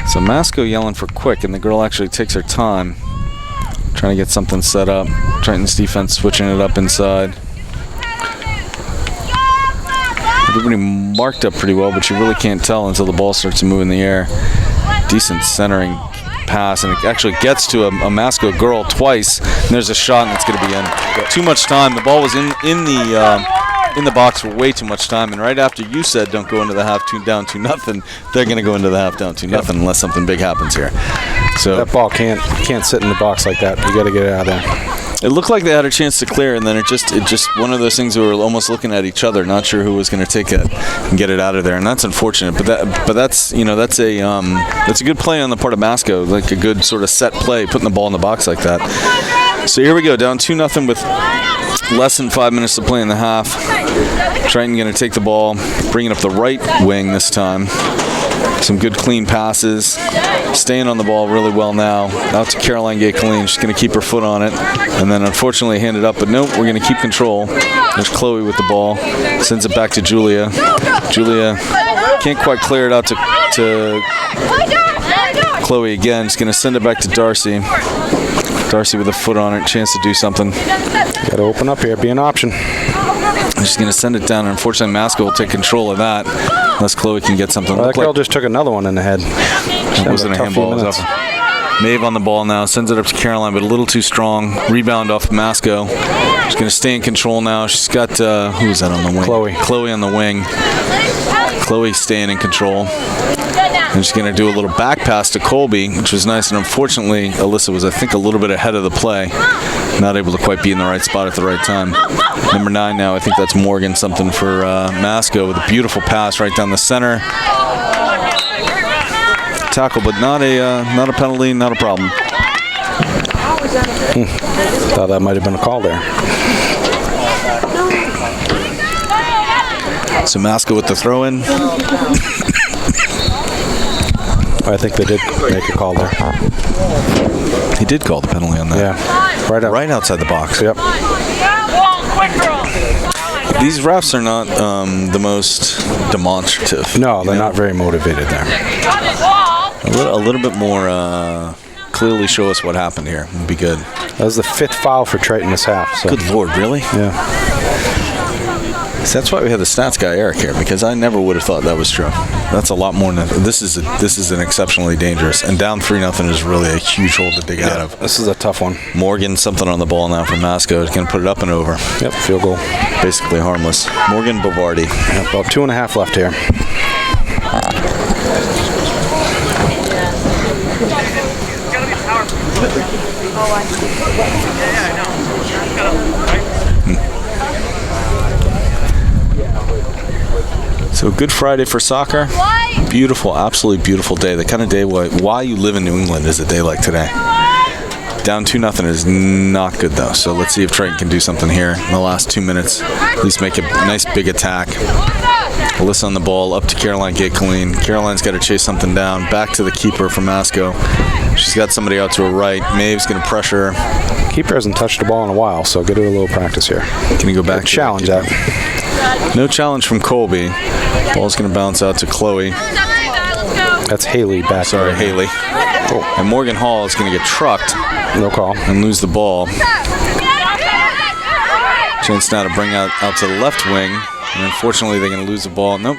So Masco yelling for quick, and the girl actually takes her time, trying to get something set up. Triton's defense switching it up inside. Everybody marked up pretty well, but you really can't tell until the ball starts to move in the air. Decent centering pass, and it actually gets to a Masco girl twice, and there's a shot, and it's going to be in. Too much time. The ball was in the box for way too much time, and right after you said don't go into the half down 2-0, they're going to go into the half down 2-0 unless something big happens here. So that ball can't sit in the box like that. You got to get it out of there. It looked like they had a chance to clear, and then it just one of those things where we were almost looking at each other, not sure who was going to take it and get it out of there, and that's unfortunate. But that's that's a good play on the part of Masco, like a good sort of set play, putting the ball in the box like that. So here we go, down 2-0 with less than 5 minutes to play in the half. Triton going to take the ball, bring it up the right wing this time. Some good clean passes. Staying on the ball really well now. Out to Caroline Gay-Colleen. She's going to keep her foot on it. And then unfortunately hand it up. But nope, we're going to keep control. There's Chloe with the ball. Sends it back to Julia. Julia can't quite clear it out to Chloe again. She's going to send it back to Darcy. Darcy with a foot on it. Chance to do something. Got to open up here. Be an option. She's going to send it down. And unfortunately, Masco will take control of that. Unless Chloe can get something. Well, that girl just took another one in the head. That wasn't a handball. Maeve on the ball now. Sends it up to Caroline, but a little too strong. Rebound off Masco. She's going to stay in control now. She's got, who is that on the wing? Chloe. Chloe on the wing. Chloe staying in control. And she's going to do a little back pass to Colby, which was nice. And unfortunately, Alyssa was, I think, a little bit ahead of the play. Not able to quite be in the right spot at the right time. Number 9 now, I think that's Morgan, something for Masco with a beautiful pass right down the center. Tackle, but not a penalty, not a problem. Thought that might have been a call there. So Masco with the throw-in. I think they did make a call there. He did call the penalty on that. Yeah, right outside the box. Yep. These refs are not the most demonstrative. No, they're not very motivated there. A little bit more clearly show us what happened here would be good. That was the 5th foul for Triton this half. So. Good Lord, really? Yeah. So that's why we had the stats guy Eric here, because I never would have thought that was true. That's a lot more than this is an exceptionally dangerous, and down 3-0 is really a huge hole to dig out of. This is a tough one. Morgan something on the ball now from Masco. He's going to put it up and over. Yep, field goal. Basically harmless. Morgan Bavardi. Yep, about 2.5 left here. So Good Friday for soccer. Beautiful, absolutely beautiful day. The kind of day why you live in New England is a day like today. Down 2-0 is not good though. So let's see if Triton can do something here in the last 2 minutes. At least make a nice big attack. Alyssa on the ball, up to Caroline Gay-Colleen. Caroline's got to chase something down. Back to the keeper for Masco. She's got somebody out to her right. Maeve's going to pressure her. Keeper hasn't touched the ball in a while, so get her a little practice here. Can you go back? Challenge that. No challenge from Colby. Ball's going to bounce out to Chloe. That's Haley back. Sorry, Haley. Oh. And Morgan Hall is going to get trucked. No call. And lose the ball. Chance now to bring out to the left wing. And unfortunately, they're going to lose the ball. Nope.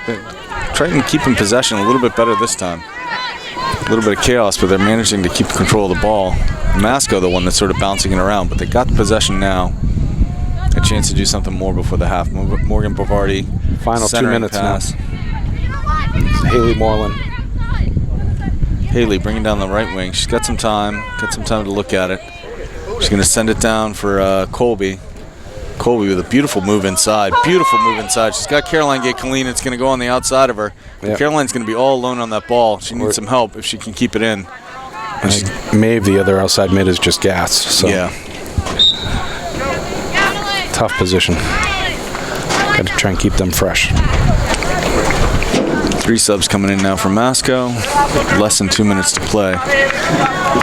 Triton keeping possession a little bit better this time. A little bit of chaos, but they're managing to keep control of the ball. Masco, the one that's sort of bouncing it around, but they got the possession now. A chance to do something more before the half. Morgan Bavardi. Final 2 minutes pass. Now. Haley Moreland. Haley bringing down the right wing. She's got some time to look at it. She's going to send it down for Colby. Colby with a beautiful move inside. She's got Caroline Gay-Colleen. It's going to go on the outside of her. Yep. Caroline's going to be all alone on that ball. She needs some help if she can keep it in. Maeve, the other outside mid, is just gassed. So. Yeah. Tough position. Got to try and keep them fresh. 3 subs coming in now for Masco. Less than 2 minutes to play.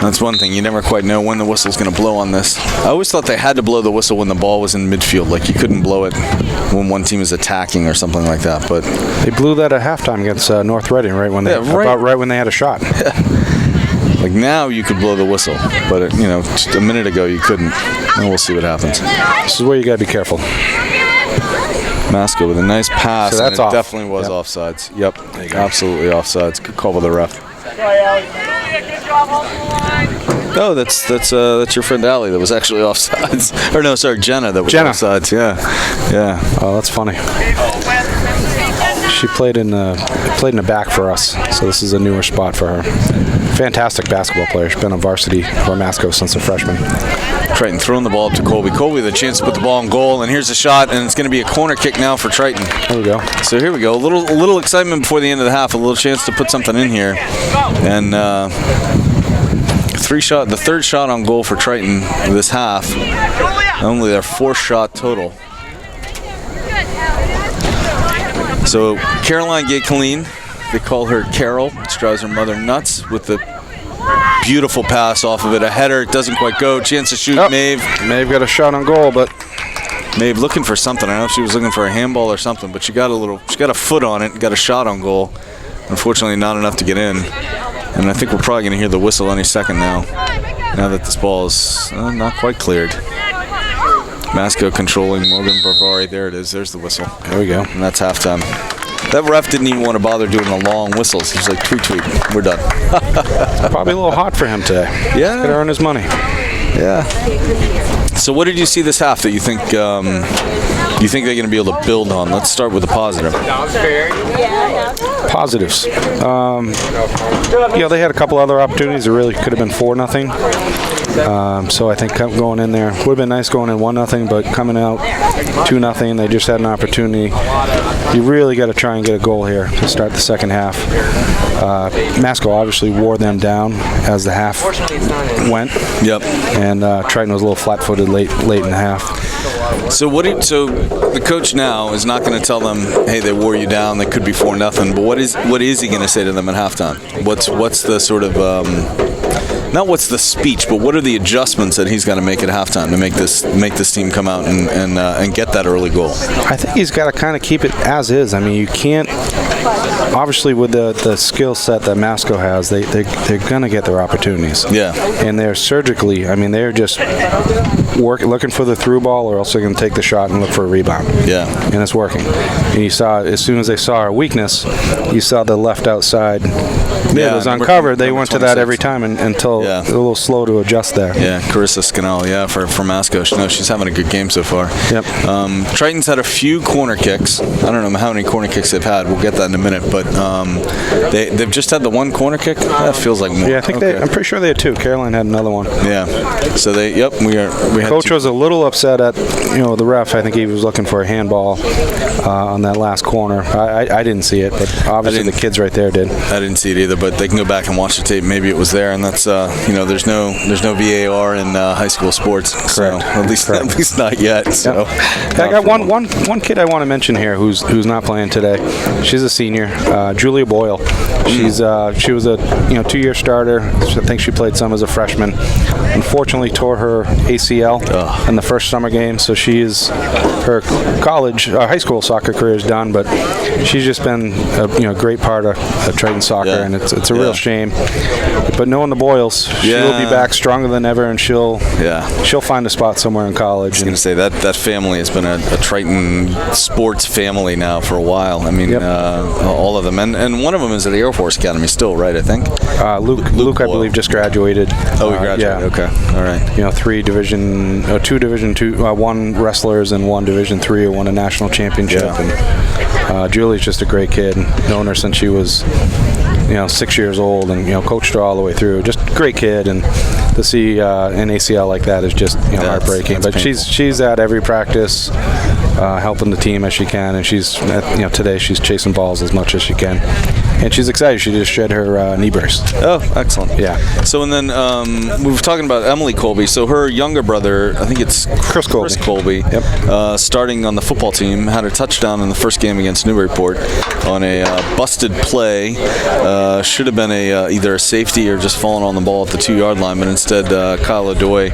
That's one thing. You never quite know when the whistle's going to blow on this. I always thought they had to blow the whistle when the ball was in midfield. Like, you couldn't blow it when one team is attacking or something like that. But they blew that at halftime against North Reading right when they had a shot. Like, now you could blow the whistle, but just a minute ago you couldn't. And we'll see what happens. This is where you got to be careful. Masco with a nice pass. So that's and it off. Definitely was offsides. Yep, absolutely offsides. Good call by the ref. Oh, that's your friend Allie that was actually offsides. Or no, sorry, Jenna that was offsides. Yeah. Oh, that's funny. She played in the back for us, so this is a newer spot for her. Fantastic basketball player. She's been on varsity for Masco since a freshman. Triton throwing the ball up to Colby. Colby with a chance to put the ball in goal, and here's a shot, and it's going to be a corner kick now for Triton. There we go. So here we go. A little excitement before the end of the half. A little chance to put something in here, and the third shot on goal for Triton this half. Only their 4th shot total. So Caroline Gay-Colleen, they call her Carol, which drives her mother nuts, with the beautiful pass off of it. A header, it doesn't quite go. Chance to shoot. Maeve got a shot on goal, but Maeve looking for something. I don't know if she was looking for a handball or something, but she got a foot on it, got a shot on goal. Unfortunately, not enough to get in. And I think we're probably going to hear the whistle any second now that this ball is not quite cleared. Masco controlling Morgan Barvari. There it is. There's the whistle. There we go. And that's halftime. That ref didn't even want to bother doing the long whistles. He's like, tweet, we're done. It's probably a little hot for him today. Yeah. He's got to earn his money. Yeah. So what did you see this half that you think they're going to be able to build on? Let's start with the positive. Positives. They had a couple other opportunities. It really could have been 4-0. So I think going in there would have been nice going in 1-0, but coming out 2-0, they just had an opportunity. You really got to try and get a goal here to start the second half. Masco obviously wore them down as the half went. Yep. And Triton was a little flat-footed late in the half. So the coach now is not going to tell them, hey, they wore you down, they could be 4-0, but what is he going to say to them at halftime? What's the sort of not what's the speech, but what are the adjustments that he's got to make at halftime to make this team come out and get that early goal? I think he's got to kind of keep it as is. I mean, you can't. Obviously, with the skill set that Masco has, they're going to get their opportunities. Yeah. And they're surgically. I mean, they're just looking for the through ball, or else they're going to take the shot and look for a rebound. Yeah. And it's working. And you saw, as soon as they saw our weakness, you saw the left outside. It was uncovered. They went to that every time until a little slow to adjust there. Yeah, Carissa Scannell, for Masco. She's having a good game so far. Yep. Triton's had a few corner kicks. I don't know how many corner kicks they've had. We'll get that in a minute. But they've just had the one corner kick? That feels like more. Yeah, I think I'm pretty sure they had 2. Caroline had another one. Yeah. So we had Coach was a little upset at the ref. I think he was looking for a handball on that last corner. I didn't see it, but obviously the kids right there did. I didn't see it either, but they can go back and watch the tape. Maybe it was there, and that's there's no VAR in high school sports. Correct. So at least not yet. So I got one kid I want to mention here who's not playing today. She's a senior, Julia Boyle. She was a 2-year starter. I think she played some as a freshman. Unfortunately, tore her ACL in the first summer game, so her high school soccer career is done. But she's just been a great part of Triton soccer, and it's a real shame. But knowing the Boyles, she'll be back stronger than ever, and she'll find a spot somewhere in college. I was going to say that family has been a Triton sports family now for a while. I mean, all of them, and one of them is at the Air Force Academy still, right? I think. Luke, I believe, just graduated. Oh, he graduated. Yeah. Okay. All right. 2 Division 2, 1 wrestlers, and 1 Division 3 who won a national championship. Yeah. And Julie's just a great kid. Known her since she was 6 years old, and coached her all the way through. Just great kid, and to see an ACL like that is just heartbreaking. But she's at every practice, helping the team as she can, and she's today she's chasing balls as much as she can, and she's excited. She just shed her knee brace. Oh, excellent. Yeah. So and then we were talking about Emily Colby. So her younger brother, I think it's Chris Colby. Yep. Starting on the football team, had a touchdown in the first game against Newburyport on a busted play. Should have been either a safety or just falling on the ball at the 2-yard line, but instead Kyle O'Doy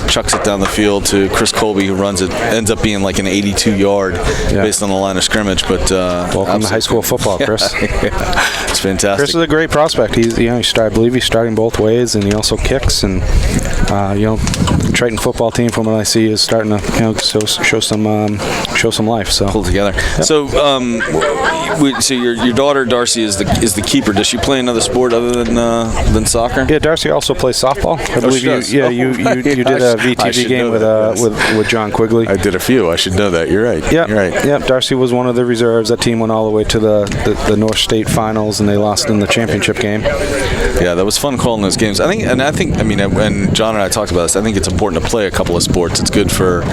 chucks it down the field to Chris Colby, who runs it. Ends up being like an 82-yard based on the line of scrimmage. But welcome to high school football, Chris. It's fantastic. Chris is a great prospect. I believe he's starting both ways, and he also kicks. And Triton football team, from what I see, is starting to show some life. So pull together. Yep. So so your daughter Darcy is the keeper. Does she play another sport other than soccer? Yeah, Darcy also plays softball. I believe you did a VTV game with John Quigley. I did a few. I should know that. You're right. Yeah, you're right. Yeah, Darcy was one of the reserves. That team went all the way to the North State finals, and they lost in the championship game. Yeah, that was fun calling those games. I think, when John and I talked about this, I think it's important to play a couple of sports. It's good for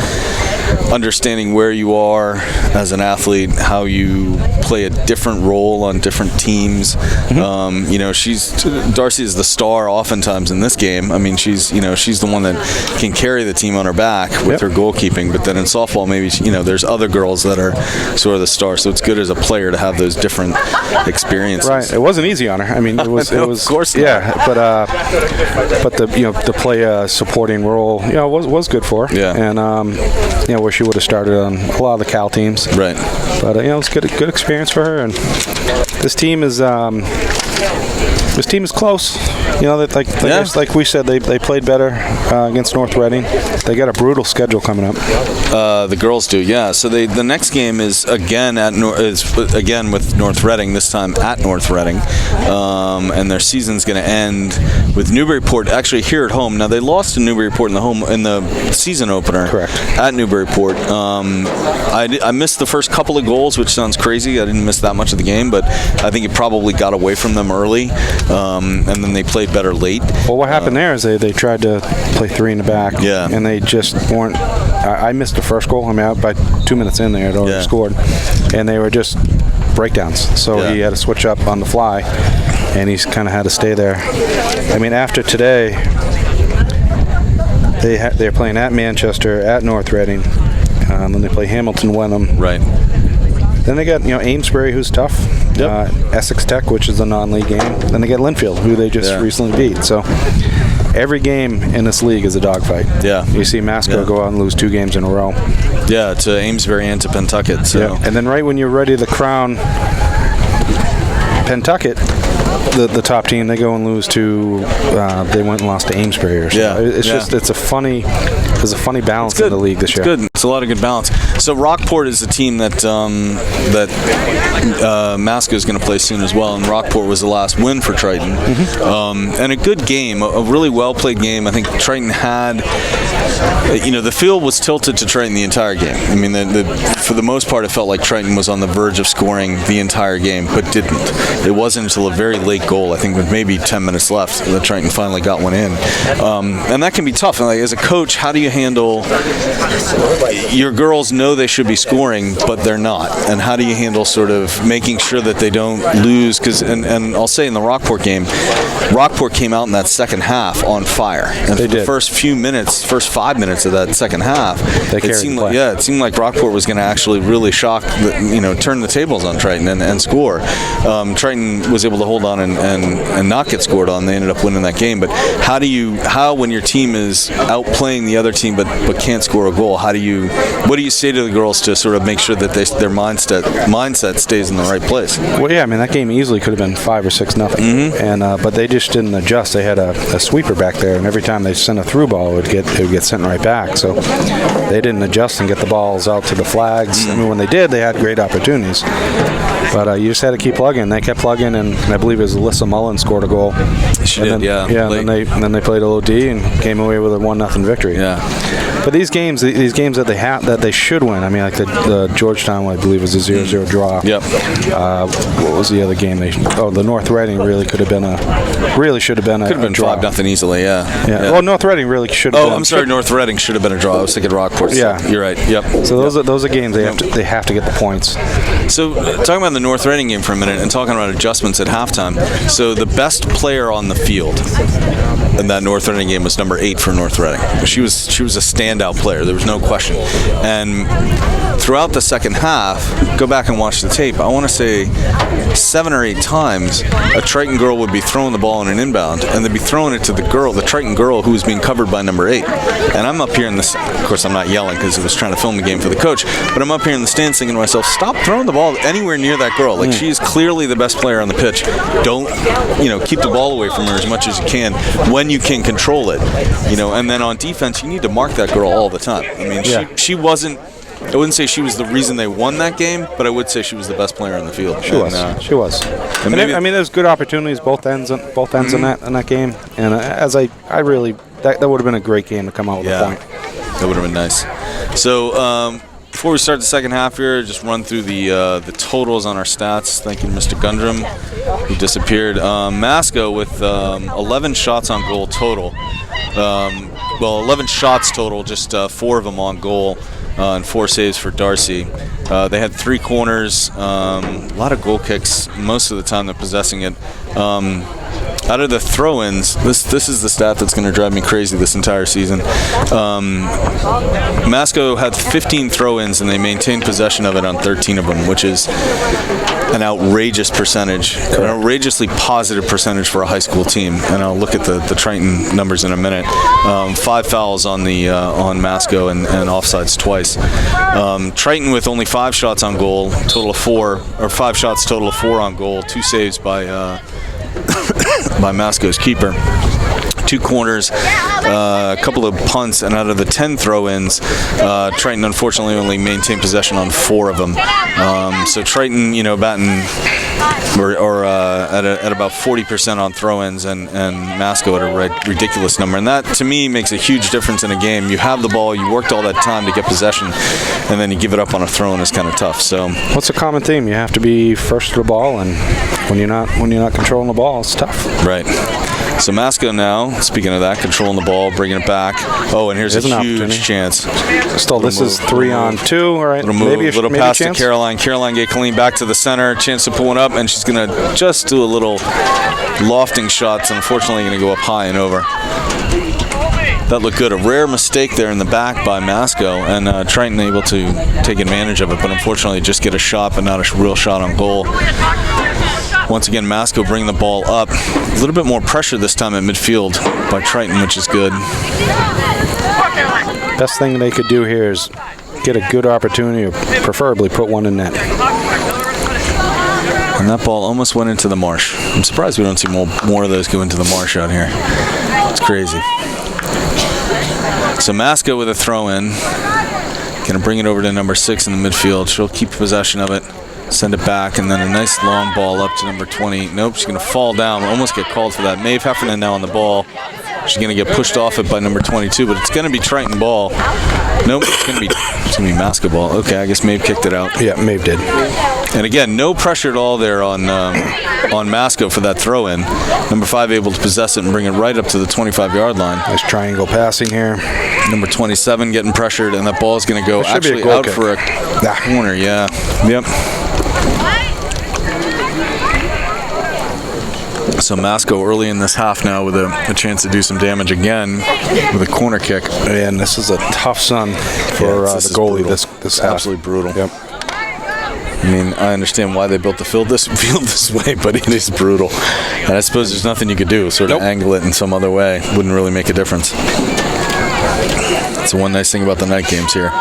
understanding where you are as an athlete, how you play a different role on different teams. Darcy is the star oftentimes in this game. I mean, she's the one that can carry the team on her back with her goalkeeping. But then in softball, maybe there's other girls that are sort of the star. So it's good as a player to have those different experiences. Right. It wasn't easy on her. I mean, it was. Of course not. Yeah, but the play supporting role was good for her. Yeah. And where she would have started on a lot of the Cal teams. Right. But it was good experience for her, and this team is close. Like we said, they played better against North Reading. They got a brutal schedule coming up. The girls do, yeah. So the next game is again with North Reading. This time at North Reading, and their season's going to end with Newburyport actually here at home. Now they lost to Newburyport in the season opener. Correct. At Newburyport. I missed the first couple of goals, which sounds crazy. I didn't miss that much of the game, but I think it probably got away from them early, and then they played better late. Well, what happened there is they tried to play 3 in the back, and they just weren't. I missed the first goal. I mean, by 2 minutes in there, it already scored, and they were just breakdowns. So he had to switch up on the fly, and he's kind of had to stay there. I mean, after today, they're playing at Manchester, at North Reading, then they play Hamilton Wenham. Right. Then they got Amesbury, who's tough. Yep. Essex Tech, which is a non-league game. Then they get Linfield, who they just recently beat. So every game in this league is a dogfight. Yeah. You see Masco go out and lose 2 games in a row. Yeah, to Amesbury and to Pentucket. So. Yeah. And then right when you're ready to crown Pentucket the top team, they go and lose to they went and lost to Amesbury or something. It's just there's a funny balance in the league this year. It's good. It's a lot of good balance. So Rockport is a team that Masco is going to play soon as well, and Rockport was the last win for Triton. And a good game, a really well played game. I think Triton had, the field was tilted to Triton the entire game. I mean, for the most part, it felt like Triton was on the verge of scoring the entire game, but didn't. It wasn't until a very late goal, I think with maybe 10 minutes left, that Triton finally got one in. And that can be tough. And as a coach, how do you handle your girls know they should be scoring, but they're not? And how do you handle sort of making sure that they don't lose? And I'll say in the Rockport game, Rockport came out in that second half on fire. And for the first 5 minutes of that second half, it seemed like Rockport was going to actually really shock, turn the tables on Triton and score. Triton was able to hold on and not get scored on. They ended up winning that game. But how when your team is outplaying the other team but can't score a goal, what do you say to the girls to sort of make sure that their mindset stays in the right place? Well, yeah, I mean, that game easily could have been 5 or 6-0, and but they just didn't adjust. They had a sweeper back there, and every time they sent a through ball, it would get sent right back. So they didn't adjust and get the balls out to the flags. I mean, when they did, they had great opportunities. But you just had to keep plugging. They kept plugging, and I believe it was Alyssa Mullen scored a goal. She did, yeah. Yeah, and then they played a little D and came away with a 1-0 victory. Yeah. But these games that they should win. I mean, like the Georgetown, I believe, was a 0-0 draw. Yep. What was the other game? The North Reading really should have been a draw. 5-0 easily. Yeah. Well, North Reading really should have been. Oh, I'm sorry. North Reading should have been a draw. I was thinking Rockport. Yeah. You're right. Yep. So those are games they have to get the points. So talking about the North Reading game for a minute and talking about adjustments at halftime. So the best player on the field in that North Reading game was number 8 for North Reading. She was a standout player. There was no question. And throughout the second half, go back and watch the tape. I want to say 7 or 8 times a Triton girl would be throwing the ball in an inbound, and they'd be throwing it to the Triton girl who was being covered by number 8. And I'm up here in this. Of course, I'm not yelling because I was trying to film the game for the coach. But I'm up here in the stands thinking to myself, stop throwing the ball anywhere near that girl. Like, she is clearly the best player on the pitch. Don't, keep the ball away from her as much as you can when you can control it. And then on defense, you need to mark that girl all the time. I mean, she wasn't. I wouldn't say she was the reason they won that game, but I would say she was the best player on the field. She was. And there's good opportunities both ends in that game. And that would have been a great game to come out with a point. That would have been nice. So before we start the second half here, just run through the totals on our stats. Thank you, Mr. Gundrum, who disappeared. Masco with 11 shots on goal total. 11 shots total, just 4 of them on goal. And 4 saves for Darcy. They had 3 corners, a lot of goal kicks. Most of the time they're possessing it. Out of the throw-ins, this is the stat that's going to drive me crazy this entire season. Masco had 15 throw-ins, and they maintained possession of it on 13 of them, which is an outrageous percentage, an outrageously positive percentage for a high school team. And I'll look at the Triton numbers in a minute. 5 fouls on Masco and offsides twice. Triton with only 5 shots on goal, total of 4, or 5 shots total of 4 on goal, 2 saves by Masco's keeper. 2 corners, a couple of punts, and out of the 10 throw-ins, Triton unfortunately only maintained possession on 4 of them. So Triton, batting at about 40% on throw-ins, and Masco at a ridiculous number. And that, to me, makes a huge difference in a game. You have the ball, you worked all that time to get possession, and then you give it up on a throw-in is kind of tough. So what's a common theme? You have to be first to the ball, and when you're not controlling the ball, it's tough. Right. So Masco now, speaking of that, controlling the ball, bringing it back. Oh, and here's a huge chance. Still, this is 3-on-2, all right? Maybe a pass to Caroline. Caroline get clean back to the center. Chance to pull one up, and she's going to just do a little lofting shot. Unfortunately, going to go up high and over. That looked good. A rare mistake there in the back by Masco, and Triton able to take advantage of it, but unfortunately just get a shot, but not a real shot on goal. Once again, Masco bringing the ball up. A little bit more pressure this time at midfield by Triton, which is good. Best thing they could do here is get a good opportunity, or preferably put one in net. And that ball almost went into the marsh. I'm surprised we don't see more of those go into the marsh out here. It's crazy. So Masco with a throw-in. Going to bring it over to number 6 in the midfield. She'll keep possession of it. Send it back, and then a nice long ball up to number 20. Nope, she's going to fall down. Almost get called for that. Maeve Heffernan now on the ball. She's going to get pushed off it by number 22, but it's going to be Triton ball. Nope, it's going to be Masco ball. Okay, I guess Maeve kicked it out. Yeah, Maeve did. And again, no pressure at all there on Masco for that throw-in. Number 5 able to possess it and bring it right up to the 25-yard line. Nice triangle passing here. Number 27 getting pressured, and that ball is going to go actually out for a corner. Yeah. Yep. So Masco early in this half now with a chance to do some damage again with a corner kick. And this is a tough sun for the goalie this half. Absolutely brutal. Yep. I mean, I understand why they built the field this way, but it is brutal. And I suppose there's nothing you could do, sort of angle it in some other way. Wouldn't really make a difference. That's the one nice thing about the night games here.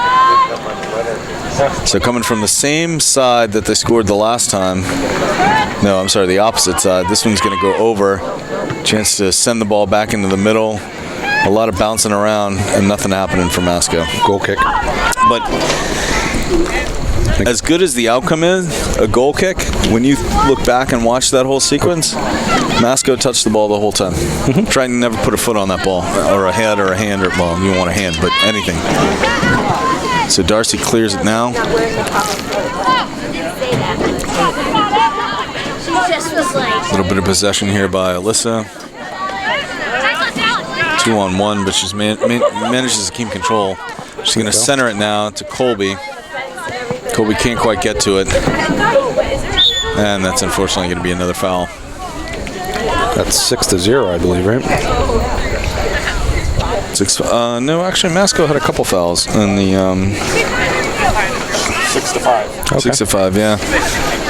So coming from the same side that they scored the last time. No, I'm sorry, the opposite side. This one's going to go over. Chance to send the ball back into the middle. A lot of bouncing around and nothing happening for Masco. Goal kick. But as good as the outcome is, a goal kick, when you look back and watch that whole sequence, Masco touched the ball the whole time. Triton never put a foot on that ball, or a head, or a hand, or, well, you don't want a hand, but anything. So Darcy clears it now. A little bit of possession here by Alyssa. 2-on-1, but she's manages to keep control. She's going to center it now to Colby. Colby can't quite get to it. And that's unfortunately going to be another foul. That's 6-0, I believe, right? No, actually, Masco had a couple fouls in the 6-5. Okay. 6-5, yeah.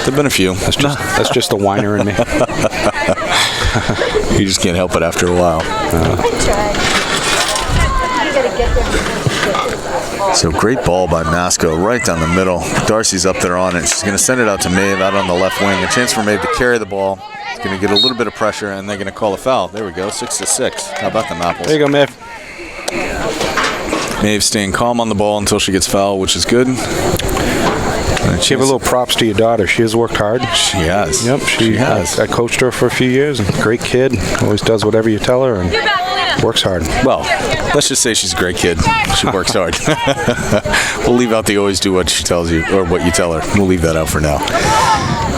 There've been a few. That's just the whiner in me. You just can't help it after a while. So great ball by Masco right down the middle. Darcy's up there on it. She's going to send it out to Maeve out on the left wing. A chance for Maeve to carry the ball. It's going to get a little bit of pressure, and they're going to call a foul. There we go, 6-6. How about them apples? There you go, Maeve. Maeve staying calm on the ball until she gets fouled, which is good. Give a little props to your daughter. She has worked hard. She has. Yep, she has. I coached her for a few years. And great kid. Always does whatever you tell her and works hard. Well, let's just say she's a great kid. She works hard. We'll leave out the always do what she tells you, or what you tell her. We'll leave that out for now.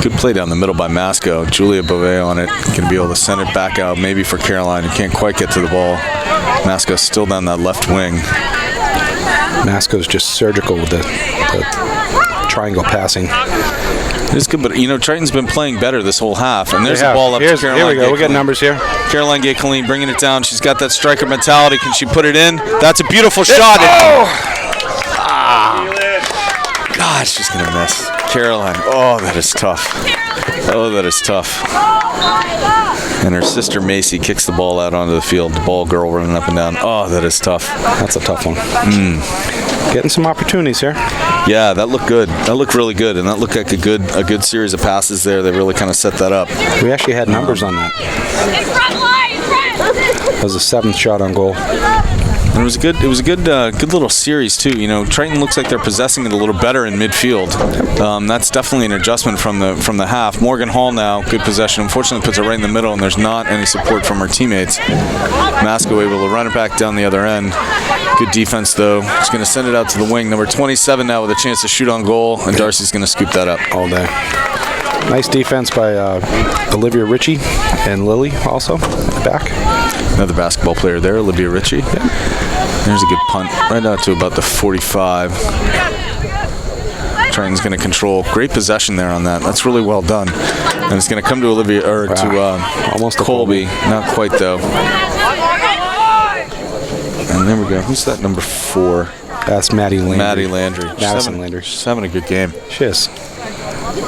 Good play down the middle by Masco. Julia Beauvais on it. Going to be able to send it back out, maybe for Caroline, who can't quite get to the ball. Masco's still down that left wing. Masco's just surgical with the triangle passing. It's good, but Triton's been playing better this whole half, and there's a ball up to Caroline. Here we go. We got numbers here. Caroline Gay-Colleen bringing it down. She's got that striker mentality. Can she put it in? That's a beautiful shot. God, she's gonna miss. Caroline. Oh, that is tough. Oh, that is tough. And her sister Macy kicks the ball out onto the field. The ball girl running up and down. Oh, that is tough. That's a tough one. Getting some opportunities here. Yeah, that looked good. That looked really good, and that looked like a good series of passes there. They really kind of set that up. We actually had numbers on that. That was a 7th shot on goal. And it was a good little series too. Triton looks like they're possessing it a little better in midfield. That's definitely an adjustment from the half. Morgan Hall now, good possession. Unfortunately, puts it right in the middle, and there's not any support from her teammates. Masco able to run it back down the other end. Good defense though. She's going to send it out to the wing. Number 27 now with a chance to shoot on goal, and Darcy's going to scoop that up all day. Nice defense by Olivia Ritchie and Lily also back. Another basketball player there, Olivia Ritchie. Yep. There's a good punt right out to about the 45. Triton's going to control. Great possession there on that. That's really well done. And it's going to come to Olivia, or to almost Colby. Not quite though. And there we go. Who's that number 4? That's Maddie Landry. Maddie Landry. Madison Landry. She's having a good game. She is.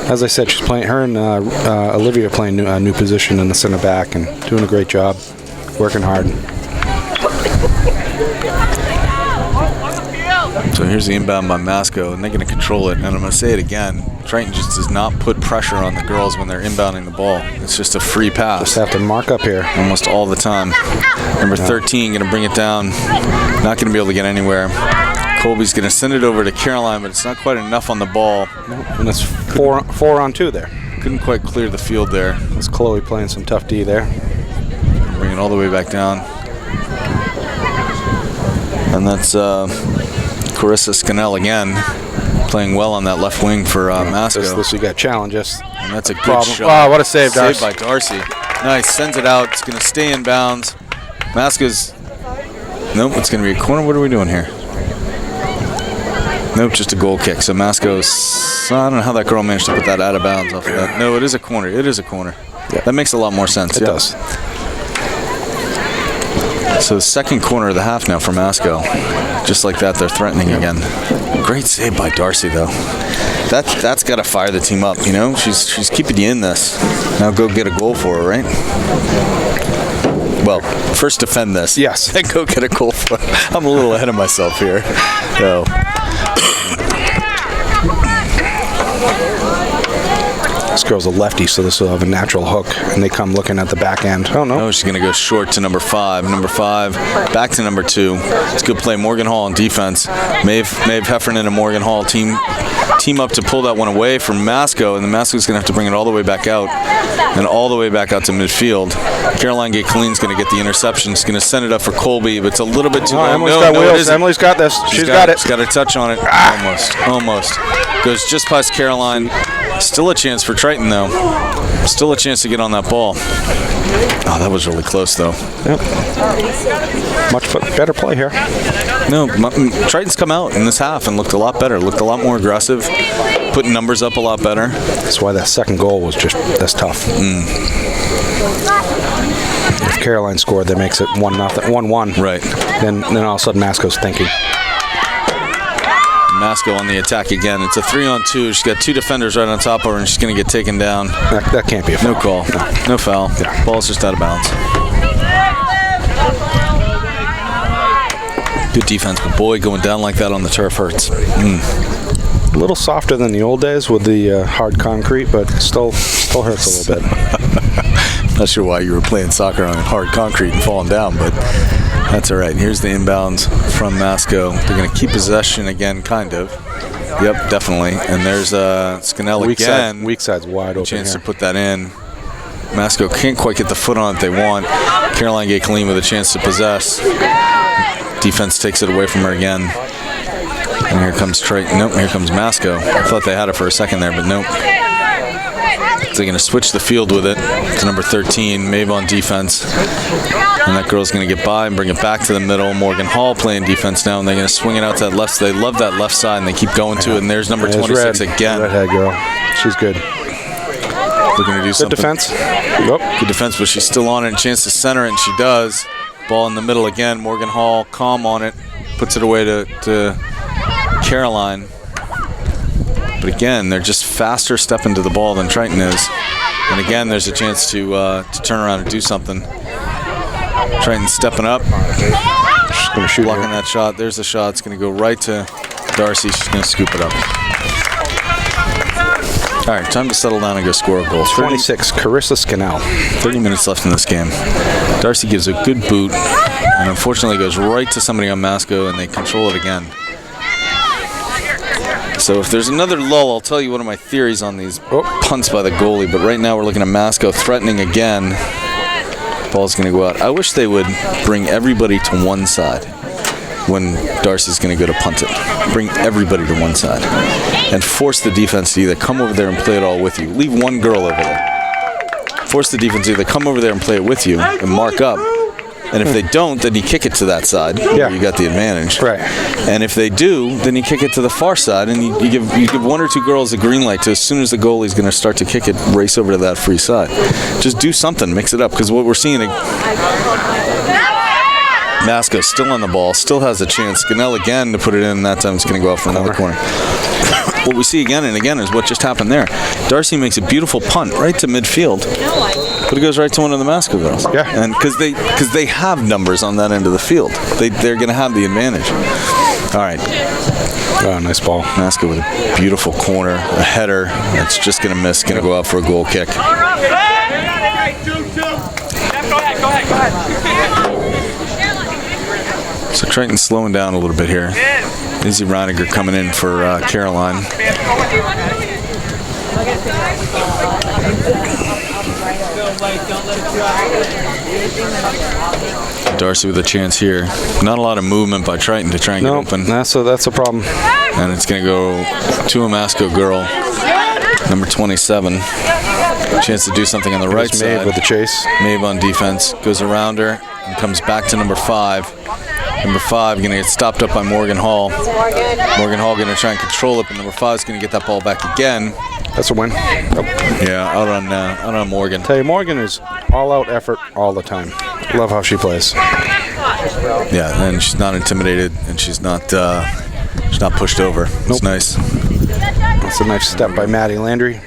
As I said, she's playing. Her and Olivia are playing a new position in the center back and doing a great job, working hard. So here's the inbound by Masco, and they're going to control it. And I'm going to say it again. Triton just does not put pressure on the girls when they're inbounding the ball. It's just a free pass. Just have to mark up here. Almost all the time. Number 13 going to bring it down. Not going to be able to get anywhere. Colby's going to send it over to Caroline, but it's not quite enough on the ball. And it's 4 on 2 there. Couldn't quite clear the field there. That's Chloe playing some tough D there. Bring it all the way back down. And that's Carissa Scannell again, playing well on that left wing for Masco. This we got challenges. And that's a good shot. Oh, what a save, Darcy. Saved by Darcy. Nice, sends it out. It's going to stay in bounds. Masco's, nope, it's going to be a corner. What are we doing here? Nope, just a goal kick. So Masco's, I don't know how that girl managed to put that out of bounds off of that. No, it is a corner. It is a corner. Yeah. That makes a lot more sense. It does. So the second corner of the half now for Masco. Just like that, they're threatening again. Great save by Darcy, though. That's got to fire the team up, She's keeping you in this. Now go get a goal for her, right? Well, first defend this. Yes. Then go get a goal for her. I'm a little ahead of myself here. So. This girl's a lefty, so this will have a natural hook, and they come looking at the back end. Oh, no. Oh, she's going to go short to number 5. Number 5, back to number 2. It's a good play. Morgan Hall on defense. Maeve Heffernan and Morgan Hall team up to pull that one away from Masco, and the Masco's going to have to bring it all the way back out and all the way back out to midfield. Caroline Gay-Colleen's going to get the interception. She's going to send it up for Colby, but it's a little bit too low. Emily's got wheels. Emily's got this. She's got it. She's got a touch on it. Almost. Goes just past Caroline. Still a chance for Triton, though. Still a chance to get on that ball. Oh, that was really close, though. Yep. Much better play here. No, Triton's come out in this half and looked a lot better. Looked a lot more aggressive. Putting numbers up a lot better. That's why that second goal was that's tough. If Caroline scored, that makes it 1-1. Right. Then all of a sudden Masco's thinking. Masco on the attack again. It's a 3-on-2. She's got 2 defenders right on top of her, and she's going to get taken down. That can't be a foul. No call. No foul. Yeah. Ball's just out of bounds. Good defense, but boy, going down like that on the turf hurts. A little softer than the old days with the hard concrete, but still hurts a little bit. Not sure why you were playing soccer on hard concrete and falling down, but that's all right. Here's the inbounds from Masco. They're going to keep possession again, kind of. Yep, definitely. And there's Scannell again. Weak side's wide open. Chance to put that in. Masco can't quite get the foot on it they want. Caroline Gay-Colleen with a chance to possess. Defense takes it away from her again. And here comes Triton. Nope, here comes Masco. I thought they had it for a second there, but nope. They're going to switch the field with it to number 13, Maeve on defense. And that girl's going to get by and bring it back to the middle. Morgan Hall playing defense now, and they're going to swing it out to that left. They love that left side, and they keep going to it. And there's number 26 again. Redhead girl. She's good. Looking to do something. Good defense. Yep. Good defense, but she's still on it. A chance to center it, and she does. Ball in the middle again. Morgan Hall calm on it. Puts it away to Caroline. But again, they're just faster stepping to the ball than Triton is. And again, there's a chance to turn around and do something. Triton stepping up. She's going to shoot blocking that shot. There's the shot. It's going to go right to Darcy. She's going to scoop it up. All right, time to settle down and go score a goal. 26, Carissa Scannell. 30 minutes left in this game. Darcy gives a good boot, and unfortunately goes right to somebody on Masco, and they control it again. So if there's another lull, I'll tell you one of my theories on these punts by the goalie. But right now we're looking at Masco threatening again. Ball's going to go out. I wish they would bring everybody to one side when Darcy's going to go to punt it. Bring everybody to one side and force the defense to either come over there and play it all with you. Leave one girl over there. Force the defense to either come over there and play it with you and mark up. And if they don't, then you kick it to that side. Yeah. You got the advantage. Right. And if they do, then you kick it to the far side, and you give one or two girls a green light to, as soon as the goalie's going to start to kick it, race over to that free side. Just do something, mix it up, because what we're seeing, Masco still on the ball, still has a chance. Scannell again to put it in, and that time it's going to go out for another corner. What we see again and again is what just happened there. Darcy makes a beautiful punt right to midfield, but it goes right to one of the Masco girls. Yeah. And because they have numbers on that end of the field, they're going to have the advantage. All right. Oh, nice ball. Masco with a beautiful corner, a header that's just going to miss, going to go out for a goal kick. Go ahead. So Triton's slowing down a little bit here. Izzy Reiniger coming in for Caroline. Darcy with a chance here. Not a lot of movement by Triton to try and get open. That's a problem. And it's going to go to a Masco girl, number 27. Chance to do something on the right side. Maeve with the chase. Maeve on defense. Goes around her and comes back to number 5. Number 5 going to get stopped up by Morgan Hall. Morgan Hall going to try and control it, but number 5 is going to get that ball back again. That's a win. Yeah, out on Morgan. Tell you, Morgan is all-out effort all the time. Love how she plays. Yeah, and she's not intimidated, and she's not pushed over. Nope. It's nice. That's a nice step by Maddie Landry.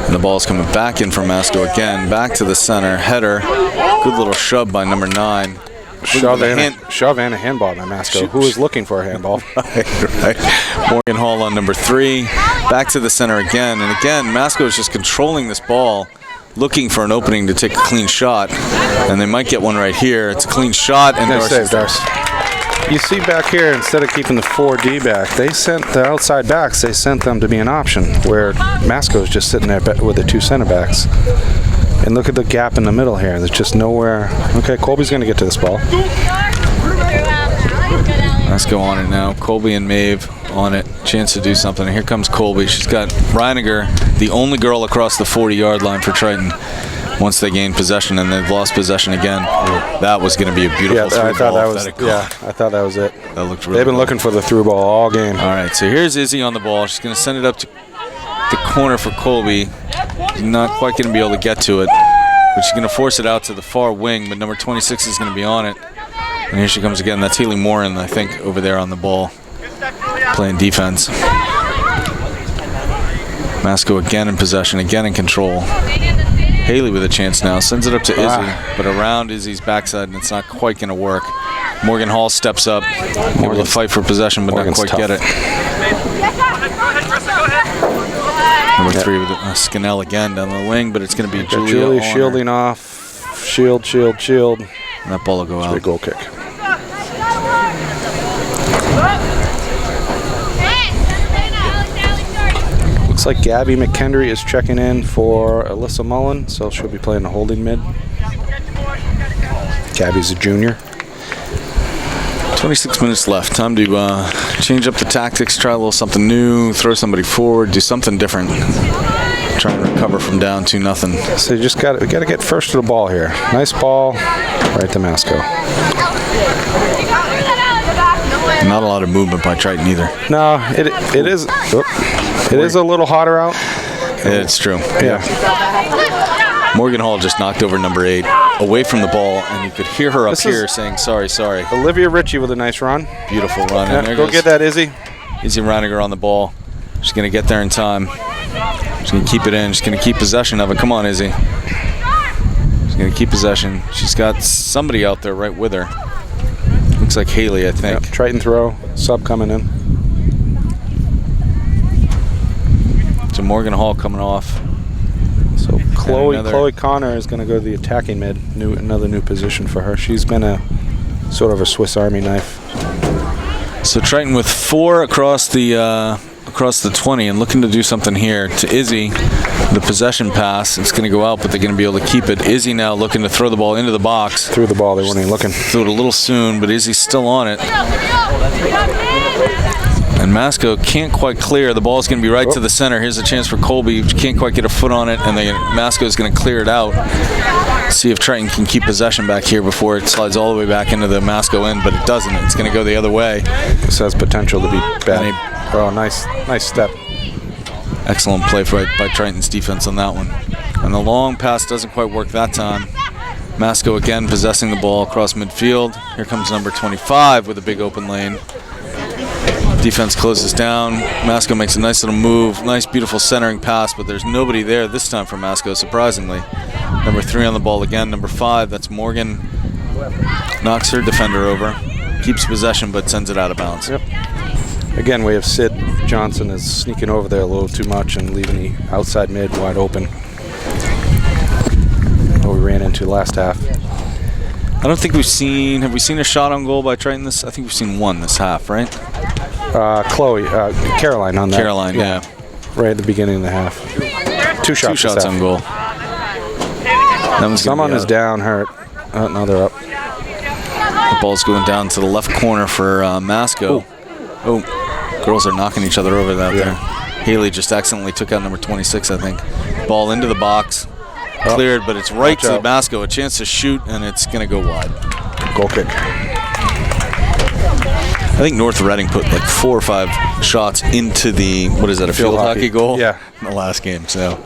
And the ball's coming back in from Masco again, back to the center, header. Good little shove by number 9. Shove and a handball by Masco, who is looking for a handball. Right. Morgan Hall on number 3. Back to the center again. And again, Masco is just controlling this ball, looking for an opening to take a clean shot. And they might get one right here. It's a clean shot. And Nice save, Darce. You see back here, instead of keeping the 4D back, they sent the outside backs, they sent them to be an option, where Masco's just sitting there with the 2 center backs. And look at the gap in the middle here. There's just nowhere. Okay, Colby's going to get to this ball. Masco on it now. Colby and Maeve on it. Chance to do something. And here comes Colby. She's got Reiniger, the only girl across the 40-yard line for Triton. Once they gain possession, and they've lost possession again. That was going to be a beautiful through ball. I thought that was it. That looked really They've been looking for the through ball all game. All right, so here's Izzy on the ball. She's going to send it up to the corner for Colby. She's not quite going to be able to get to it, but she's going to force it out to the far wing, but number 26 is going to be on it. And here she comes again. That's Haley Morin, I think, over there on the ball, playing defense. Masco again in possession, again in control. Haley with a chance now, sends it up to Izzy, but around Izzy's backside, and it's not quite going to work. Morgan Hall steps up, able to fight for possession, but not quite get it. Number 3 with Scannell again down the wing, but it's going to be Julia shielding off. Shield. And that ball will go out. Big goal kick. Looks like Gabby McKendry is checking in for Alyssa Mullen, so she'll be playing the holding mid. Gabby's a junior. 26 minutes left. Time to change up the tactics, try a little something new, throw somebody forward, do something different. Try and recover from down 2-0. So you just got to get first to the ball here. Nice ball, right to Masco. Not a lot of movement by Triton either. No, it is. It is a little hotter out. Yeah, it's true. Yeah. Morgan Hall just knocked over number 8 away from the ball, and you could hear her up here saying, sorry. Olivia Ritchie with a nice run. Beautiful run. Yeah, and there go goes get that, Izzy. Izzy Reiniger on the ball. She's going to get there in time. She's going to keep it in. She's going to keep possession of it. Come on, Izzy. She's going to keep possession. She's got somebody out there right with her. Looks like Haley, I think. Yep, Triton throw. Sub coming in. So Morgan Hall coming off. So Chloe Connor is going to go to the attacking mid. Another new position for her. She's been a sort of a Swiss Army knife. So Triton with 4 across the 20 and looking to do something here to Izzy. The possession pass. It's going to go out, but they're going to be able to keep it. Izzy now looking to throw the ball into the box. Threw the ball. They weren't even looking. Threw it a little soon, but Izzy's still on it. And Masco can't quite clear. The ball's going to be right to the center. Here's a chance for Colby. Can't quite get a foot on it, and Masco's going to clear it out. See if Triton can keep possession back here before it slides all the way back into the Masco end, but it doesn't. It's going to go the other way. This has potential to be bad. Oh, nice step. Excellent play by Triton's defense on that one. And the long pass doesn't quite work that time. Masco again possessing the ball across midfield. Here comes number 25 with a big open lane. Defense closes down. Masco makes a nice little move. Nice, beautiful centering pass, but there's nobody there this time for Masco, surprisingly. Number 3 on the ball again. Number 5, that's Morgan. Knocks her defender over. Keeps possession, but sends it out of bounds. Yep. Again, we have Sid Johnson is sneaking over there a little too much and leaving the outside mid wide open. What we ran into last half. I don't think have we seen a shot on goal by Triton this? I think we've seen one this half, right? Caroline on that. Caroline, yeah. Right at the beginning of the half. Two shots on goal. Someone is down, hurt. No, they're up. The ball's going down to the left corner for Masco. Oh, girls are knocking each other over there. Haley just accidentally took out number 26, I think. Ball into the box. Cleared, but it's right to Masco. A chance to shoot, and it's going to go wide. Goal kick. I think North Reading put like 4 or 5 shots into the, a field hockey goal? Yeah. In the last game, so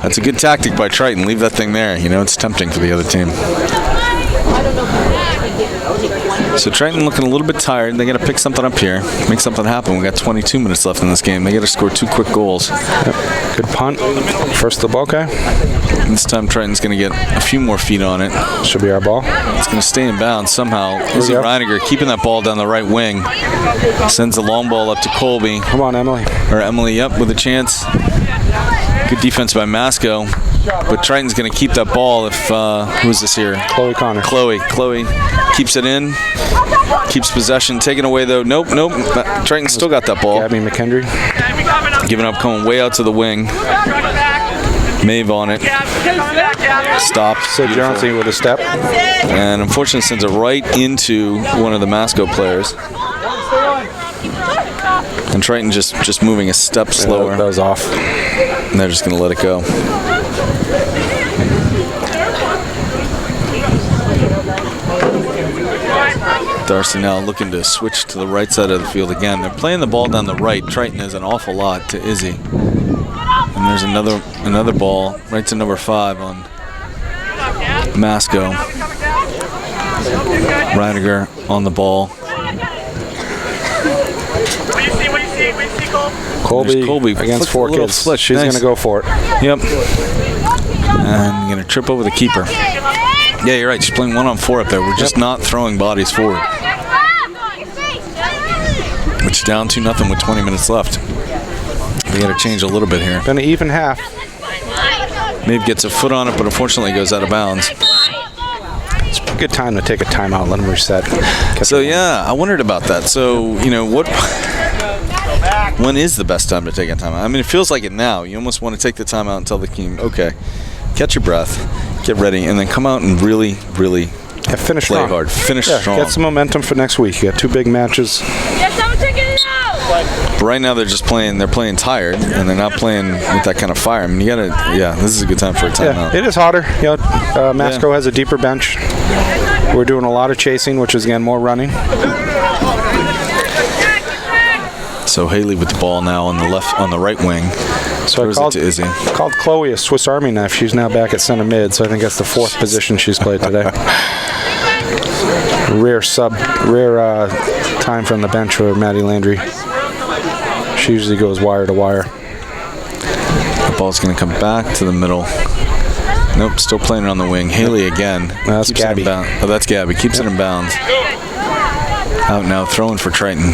that's a good tactic by Triton. Leave that thing there. It's tempting for the other team. So Triton looking a little bit tired. They got to pick something up here, make something happen. We got 22 minutes left in this game. They got to score 2 quick goals. Yep. Good punt. First the ball guy. This time Triton's going to get a few more feet on it. Should be our ball. It's going to stay in bounds somehow. Izzy Reiniger keeping that ball down the right wing. Sends the long ball up to Colby. Come on, Emily. Or Emily, yep, with a chance. Good defense by Masco. But Triton's going to keep that ball if, who's this here? Chloe Connor. Chloe keeps it in. Keeps possession. Taken away, though. Nope. Triton still got that ball. Gabby McKendry. Giving up, going way out to the wing. Maeve on it. Stopped. Sid Johnson with a step. And unfortunately sends it right into one of the Masco players. And Triton just moving a step slower. That was off. And they're just going to let it go. Darcy now looking to switch to the right side of the field again. They're playing the ball down the right. Triton is an awful lot to Izzy. And there's another ball right to number 5 on Masco. Reiniger on the ball. Colby against 4 kids. She's going to go for it. Yep. And going to trip over the keeper. Yeah, you're right. She's playing 1-on-4 up there. We're just not throwing bodies forward. Which is down 2-0 with 20 minutes left. We got to change a little bit here. Been an even half. Maeve gets a foot on it, but unfortunately goes out of bounds. It's a good time to take a timeout, let them reset. So yeah, I wondered about that. So, when is the best time to take a timeout? I mean, it feels like it now. You almost want to take the timeout and tell the team, okay, catch your breath, get ready, and then come out and really finish play strong. hard. Finish strong. Get some momentum for next week. You got 2 big matches. But right now they're playing tired, and they're not playing with that kind of fire. I mean, this is a good time for a timeout. Yeah, it is hotter. Masco has a deeper bench. We're doing a lot of chasing, which is, again, more running. So Haley with the ball now on the right wing. So I called Chloe a Swiss Army knife. She's now back at center mid, so I think that's the 4th position she's played today. Rare time from the bench for Maddie Landry. She usually goes wire to wire. The ball's going to come back to the middle. Nope, still playing it on the wing. Haley again. That's Gabby. That's Gabby. Keeps it in bounds. Out now, throwing for Triton.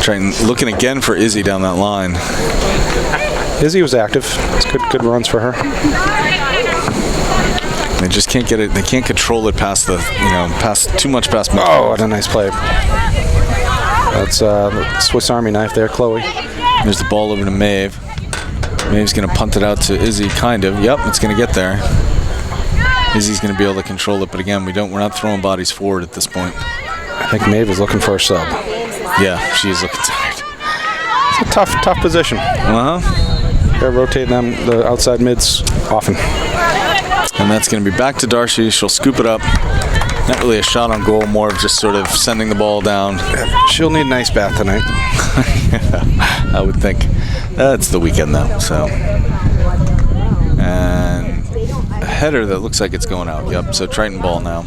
Triton looking again for Izzy down that line. Izzy was active. It's good runs for her. They just can't get it. They can't control it past too much past. Oh, what a nice play. That's Swiss Army knife there, Chloe. There's the ball over to Maeve. Maeve's going to punt it out to Izzy, kind of. Yep, it's going to get there. Izzy's going to be able to control it, but again, we're not throwing bodies forward at this point. I think Maeve is looking for a sub. Yeah, she's looking tired. It's a tough position. Gotta rotate them, the outside mids, often. And that's going to be back to Darcy. She'll scoop it up. Not really a shot on goal, more of just sort of sending the ball down. She'll need an ice bath tonight. I would think. That's the weekend, though. So, and a header that looks like it's going out. Yep, so Triton ball now.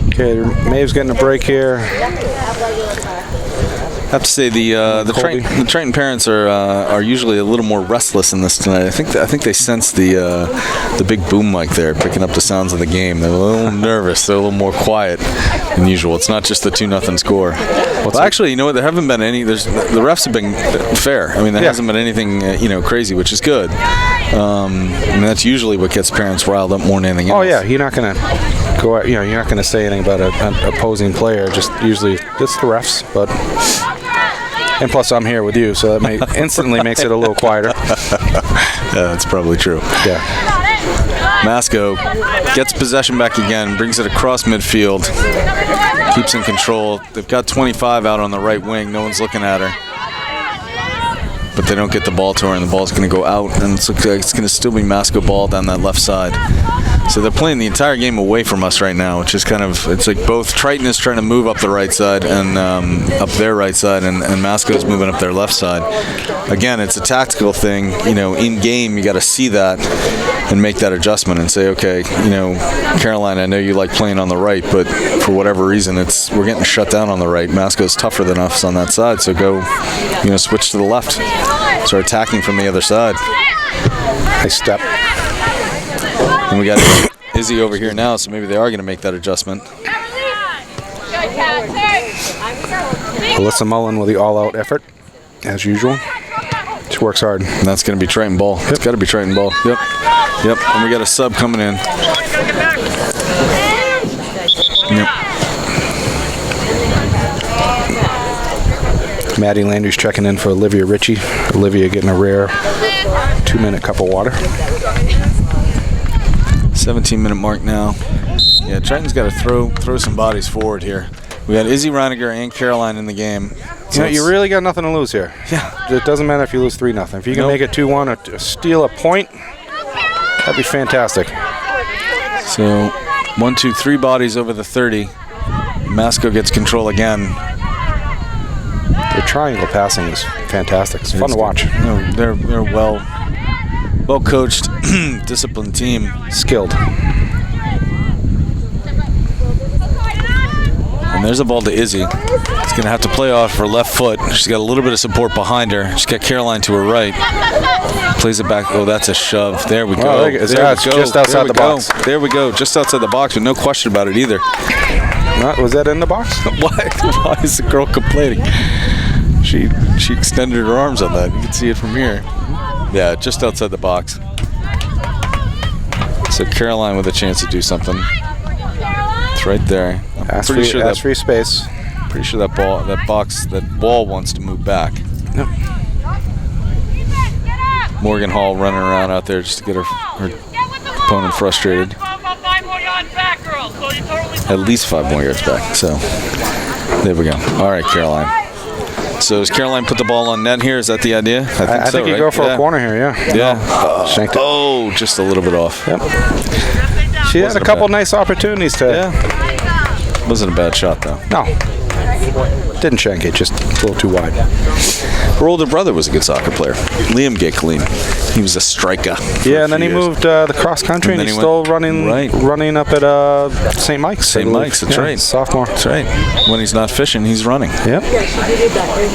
Okay, Maeve's getting a break here. I have to say the Triton parents are usually a little more restless in this tonight. I think they sense the big boom mic there, picking up the sounds of the game. They're a little nervous. They're a little more quiet than usual. It's not just the 2-0 score. Well, actually, you know what? There haven't been any. The refs have been fair. I mean, there hasn't been anything crazy, which is good. I mean, that's usually what gets parents riled up more than anything else. Oh yeah, you're not gonna go. You're not gonna say anything about an opposing player. Just usually it's the refs, but. And plus, I'm here with you, so that instantly makes it a little quieter. Yeah, that's probably true. Yeah. Masco gets possession back again, brings it across midfield, keeps in control. They've got 25 out on the right wing. No one's looking at her. But they don't get the ball to her, and the ball's going to go out, and it's going to still be Masco ball down that left side. So they're playing the entire game away from us right now, which is it's like both Triton is trying to move up the right side and up their right side, and Masco's moving up their left side. Again, it's a tactical thing. In game, you got to see that. and make that adjustment and say, okay, you know, Caroline, I know you like playing on the right, but for whatever reason, we're getting shut down on the right. Masco's tougher than us on that side, so go, you know, switch to the left. Start attacking from the other side. Nice step. And we got Izzy over here now, so maybe they are going to make that adjustment. Alyssa Mullen with the all-out effort, as usual. She works hard. And that's going to be Triton ball. Yep. It's got to be Triton ball. Yep. Yep. And we got a sub coming in. Yep. Maddie Landry's checking in for Olivia Ritchie. Olivia getting a rare 2-minute cup of water. 17-minute mark now. Yeah, Triton's got to throw some bodies forward here. We got Izzy Reiniger and Caroline in the game. So you really got nothing to lose here. Yeah. It doesn't matter if you lose 3-0. If you can make it 2-1 or steal a point, that'd be fantastic. So 1, 2, 3 bodies over the 30. Masco gets control again. Their triangle passing is fantastic. It's fun to watch. No, they're well coached, disciplined team. Skilled. And there's a ball to Izzy. She's going to have to play off her left foot. She's got a little bit of support behind her. She's got Caroline to her right. Plays it back. Oh, that's a shove. There we go. Oh, there we go. Just outside the box. There we go. Just outside the box, but no question about it either. Was that in the box? Why is the girl complaining? She extended her arms on that. You can see it from here. Yeah, just outside the box. So Caroline with a chance to do something. It's right there. Ask for space. Pretty sure that wall wants to move back. Yep. Morgan Hall running around out there just to get her opponent frustrated. At least 5 more yards back. So there we go. All right, Caroline. So does Caroline put the ball on net here? Is that the idea? I think you go for a corner here, yeah. Yeah. Oh, just a little bit off. Yep. She had a couple nice opportunities to... Yeah. Wasn't a bad shot, though. No. Didn't shank it, just a little too wide. Her older brother was a good soccer player, Liam Gakeline. He was a striker. Yeah, and then he moved the cross country, and he's still running up at St. Mike's. St. Mike's, that's right. Sophomore. That's right. When he's not fishing, he's running. Yep.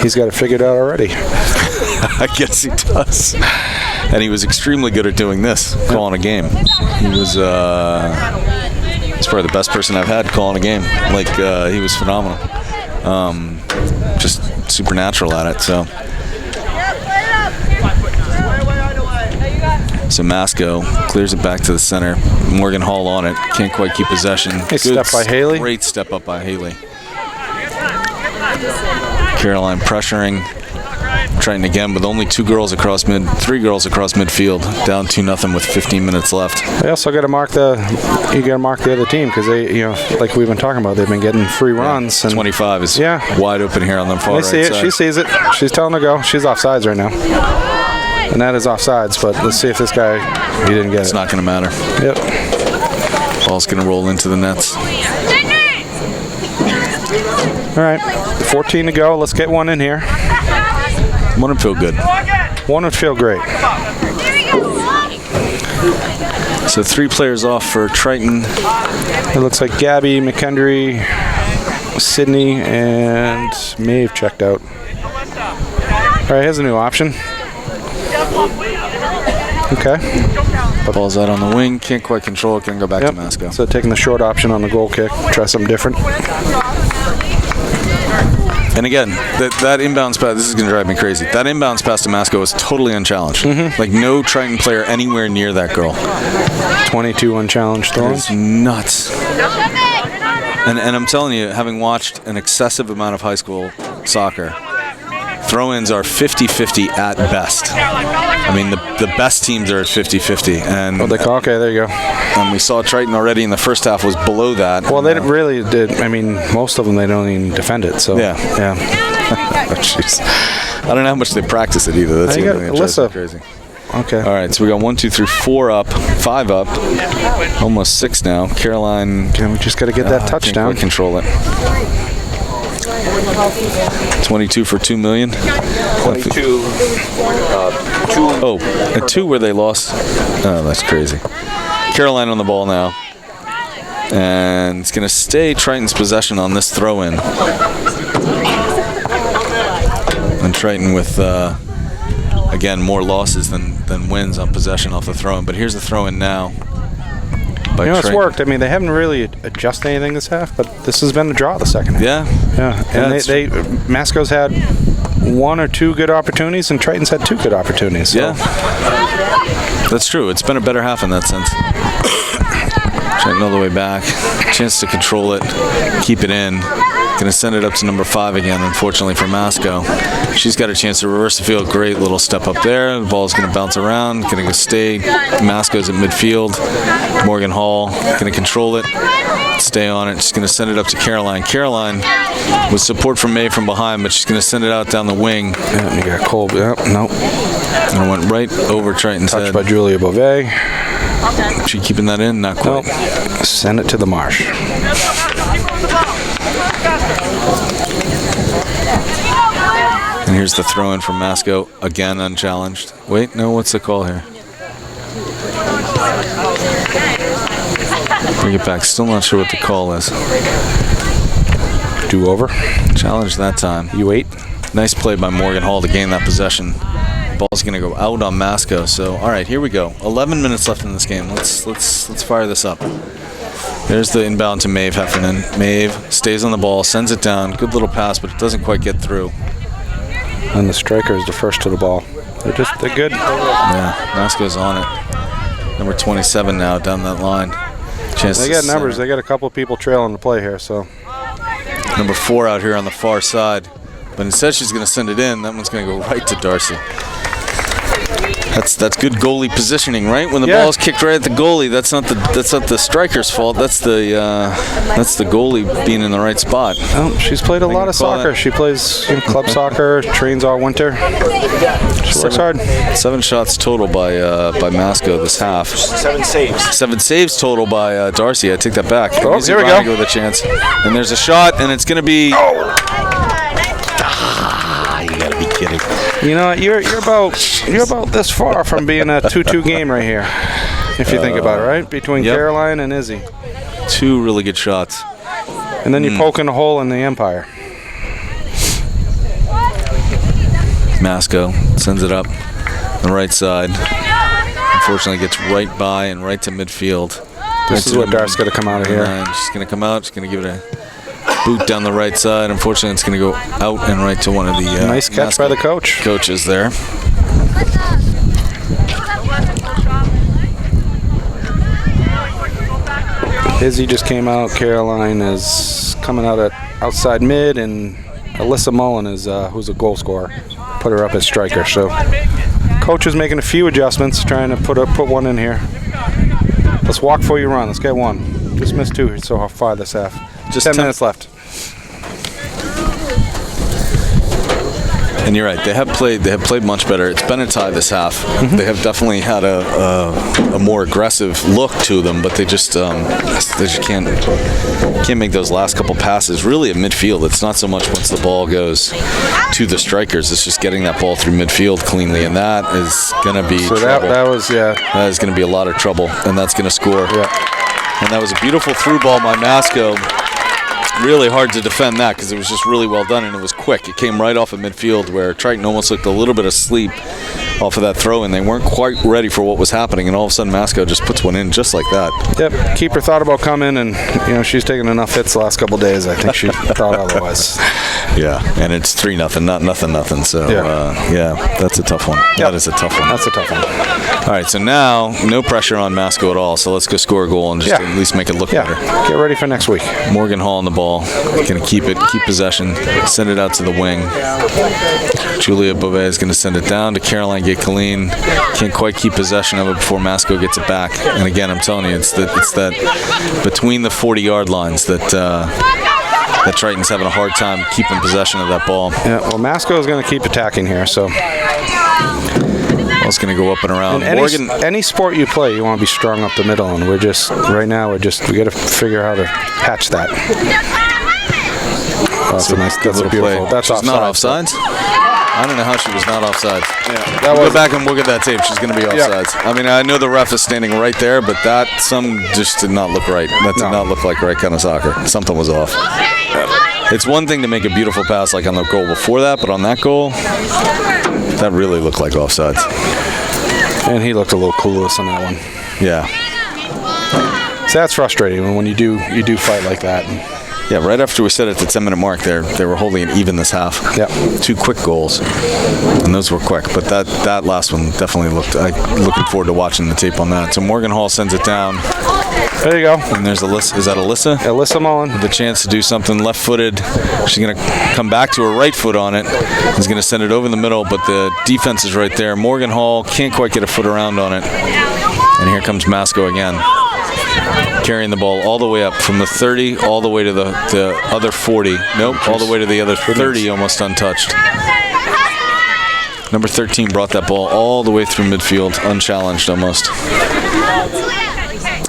He's got it figured out already. I guess he does. And he was extremely good at doing this, calling a game. He was he's probably the best person I've had calling a game. Like, he was phenomenal. Just supernatural at it, so Masco clears it back to the center. Morgan Hall on it. Can't quite keep possession. Good step by Haley. Great step up by Haley. Caroline pressuring. Triton again with only 3 girls across midfield. Down 2-0 with 15 minutes left. They also got to mark the other team because they, like we've been talking about, they've been getting free runs. And 25 is wide open here on the far right side. They see it. She sees it. She's telling her to go. She's offsides right now. And that is offsides, but let's see if this guy, he didn't get it. It's not going to matter. Yep. Ball's going to roll into the nets. All right, 14 to go. Let's get one in here. One would feel good. One would feel great. So 3 players off for Triton. It looks like Gabby, McKendry, Sydney, and Maeve checked out. All right, here's a new option. Okay. Ball's out on the wing. Can't quite control it. Can go back to Masco. So taking the short option on the goal kick. Try something different. And again, that inbounds pass, this is going to drive me crazy. That inbounds pass to Masco was totally unchallenged. Like no Triton player anywhere near that girl. 22 unchallenged throws. It's nuts. And I'm telling you, having watched an excessive amount of high school soccer, throw-ins are 50-50 at best. I mean, the best teams are at 50-50. And okay, there you go. And we saw Triton already in the first half was below that. Well, they really did. I mean, most of them, they don't even defend it. So yeah. Oh, jeez. I don't know how much they practice it either. That's Alyssa. Crazy. Okay. All right, so we got 1, 2, 3, 4 up, 5 up, almost 6 now. Caroline. We just got to get that touchdown. Can't quite control it. 22 for $2 million. 22. A 2 where they lost. Oh, that's crazy. Caroline on the ball now. And it's going to stay Triton's possession on this throw-in. And Triton with, again, more losses than wins on possession off the throw-in. But here's the throw-in now. It's worked. I mean, they haven't really adjusted anything this half, but this has been a draw the second half. Yeah. And Masco's had 1 or 2 good opportunities, and Triton's had 2 good opportunities. So. Yeah. That's true. It's been a better half in that sense. Triton all the way back. Chance to control it, keep it in. Going to send it up to number 5 again, unfortunately for Masco. She's got a chance to reverse the field. Great little step up there. The ball's going to bounce around. Going to go stay. Masco's at midfield. Morgan Hall going to control it. Stay on it. She's going to send it up to Caroline. Caroline with support from May from behind, but she's going to send it out down the wing. Yeah, you got Cole. Yep, nope. And it went right over Triton's head. Touched by Julia Beauvais. She keeping that in? Not quite. Nope. Send it to the marsh. And here's the throw-in from Masco, again unchallenged. Wait, no, what's the call here? Bring it back. Still not sure what the call is. Do over. Challenge that time. You 8. Nice play by Morgan Hall to gain that possession. Ball's going to go out on Masco. So, all right, here we go. 11 minutes left in this game. Let's fire this up. There's the inbound to Maeve Heffernan. Maeve stays on the ball, sends it down. Good little pass, but it doesn't quite get through. And the striker is the first to the ball. They're good. Yeah, Masco's on it. Number 27 now down that line. Chance they got numbers. They got a couple people trailing the play here. So number 4 out here on the far side. But instead she's going to send it in. That one's going to go right to Darcy. That's good goalie positioning, right? When the ball is kicked right at the goalie, that's not the striker's fault. That's the goalie being in the right spot. Oh, she's played a lot of soccer. She plays club soccer, trains all winter. She works hard. 7 shots total by Masco this half. 7 saves. 7 saves total by Darcy. I take that back. Oh, here we go. With a chance. And there's a shot, and it's going to be. Oh. You gotta be kidding. You know, you're about this far from being a 2-2 game right here, if you think about it, right? Between Caroline and Izzy. 2 really good shots. And then you're poking a hole in the Empire. Masco sends it up the right side. Unfortunately, gets right by and right to midfield. This is what Darcy's got to come out of here. And she's going to come out. She's going to give it a boot down the right side. Unfortunately, it's going to go out and right to one of the nice catch by the coaches there. Izzy just came out. Caroline is coming out at outside mid, and Alyssa Mullen is who's a goal scorer. Put her up as striker. So coach is making a few adjustments, trying to put one in here. Let's walk before you run. Let's get 1. Just missed 2 so far this half. Just 10 minutes left. And you're right. They have played much better. It's been a tie this half. They have definitely had a more aggressive look to them, but they just can't make those last couple passes. Really, at midfield, it's not so much once the ball goes to the strikers. It's just getting that ball through midfield cleanly, and that is going to be trouble. That is going to be a lot of trouble, and that's going to score. Yeah. And that was a beautiful through ball by Masco. Really hard to defend that because it was just really well done and it was quick. It came right off of midfield where Triton almost looked a little bit asleep off of that throw, and they weren't quite ready for what was happening, and all of a sudden Masco just puts one in just like that. Yep, keeper thought about coming, and she's taken enough hits the last couple of days. I think she thought otherwise. Yeah, and it's 3-0, not nothing. So that's a tough one. Yep. That is a tough one. That's a tough one. All right, so now no pressure on Masco at all. So let's go score a goal and just at least make it look better. Get ready for next week. Morgan Hall on the ball, going to keep possession, send it out to the wing. Julia Beauvais is going to send it down to Caroline Gay-Colleen. Can't quite keep possession of it before Masco gets it back. And again, I'm telling you, it's that between the 40-yard lines that Triton's having a hard time keeping possession of that ball. Yeah, well, Masco is going to keep attacking here, so. Ball's going to go up and around. Any sport you play, you want to be strong up the middle, and we got to figure out how to patch that. That's a nice, that's a beautiful. Play. That's She's not offside. offsides. I don't know how she was not offsides. Yeah, Go back and look at that tape. She's going to be offsides. I mean, I know the ref is standing right there, but that just did not look right. That did not look like right kind of soccer. Something was off. It's one thing to make a beautiful pass like on the goal before that, but on that goal, that really looked like offsides. And he looked a little clueless on that one. Yeah. So that's frustrating when you do fight like that. Yeah, right after we said at the 10-minute mark, they were holding it even this half. Yeah. 2 quick goals, and those were quick. But that last one definitely looked. Looking forward to watching the tape on that. So Morgan Hall sends it down. There you go. And there's Alyssa. Is that Alyssa? Alyssa Mullen. With the chance to do something left-footed. She's going to come back to her right foot on it. She's going to send it over the middle, but the defense is right there. Morgan Hall can't quite get a foot around on it. And here comes Masco again. Carrying the ball all the way up from the 30 all the way to the other 40. Nope, all the way to the other 30, almost untouched. Number 13 brought that ball all the way through midfield, unchallenged almost.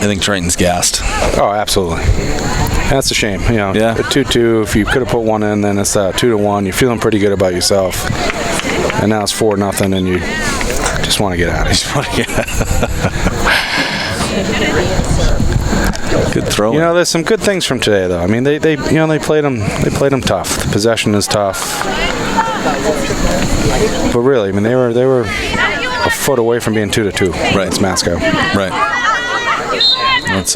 I think Triton's gassed. Oh, absolutely. That's a shame. You know, yeah. The 2-2, if you could have put one in, then it's 2-1. You're feeling pretty good about yourself. And now it's 4-0, and you just want to get out of it. Good throw. You know, there's some good things from today, though. I mean, they played them tough. The possession is tough. But really, I mean, they were a foot away from being 2-2. Right. It's Masco. Right. That's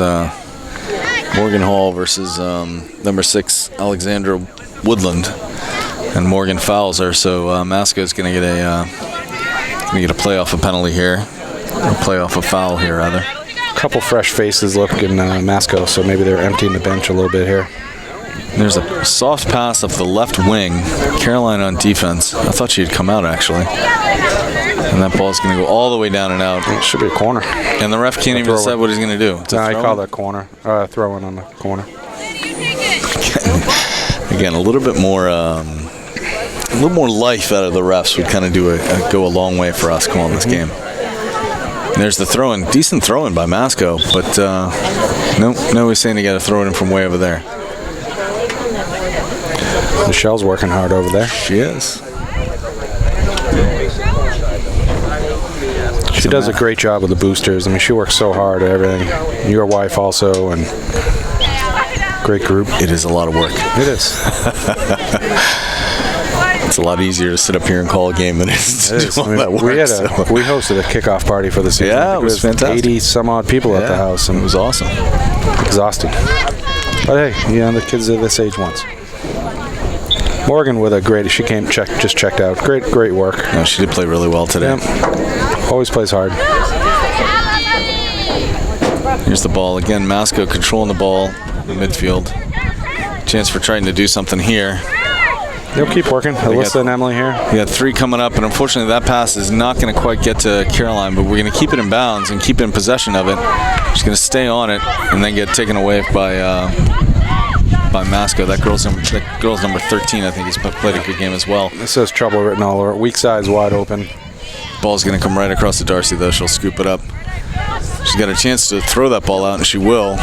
Morgan Hall versus number 6 Alexandra Woodland, and Morgan fouls her, so Masco's going to get a play off a penalty here, or play off a foul here rather. A couple fresh faces look in Masco, so maybe they're emptying the bench a little bit here. There's a soft pass up the left wing. Caroline on defense. I thought she had come out actually. And that ball's going to go all the way down and out. It should be a corner. And the ref can't even decide what he's going to do. No, he called that corner. Throw-in on the corner. Again, a little bit more life out of the refs would kind of go a long way for us calling this game. And there's the throw-in. Decent throw-in by Masco, but no, he's saying he got to throw it in from way over there. Michelle's working hard over there. She is. She does a great job with the boosters. I mean, she works so hard at everything. Your wife also, and great group. It is a lot of work. It is. It's a lot easier to sit up here and call a game than it is to do all that work. We hosted a kickoff party for the season. Yeah, it was fantastic. 80 some odd people at the house, and it was awesome. Exhausting. But hey, the kids are this age once. Morgan with a great. She just checked out. Great work. No, she did play really well today. Yeah. Always plays hard. Here's the ball again. Masco controlling the ball in the midfield. Chance for Triton to do something here. They'll keep working. Alyssa and Emily here. We got 3 coming up, and unfortunately that pass is not going to quite get to Caroline, but we're going to keep it in bounds and keep it in possession of it. She's going to stay on it and then get taken away by Masco. That girl's number 13, I think, he's played a good game as well. This says trouble written all over it. Weak side's wide open. Ball's going to come right across to Darcy, though. She'll scoop it up. She's got a chance to throw that ball out, and she will.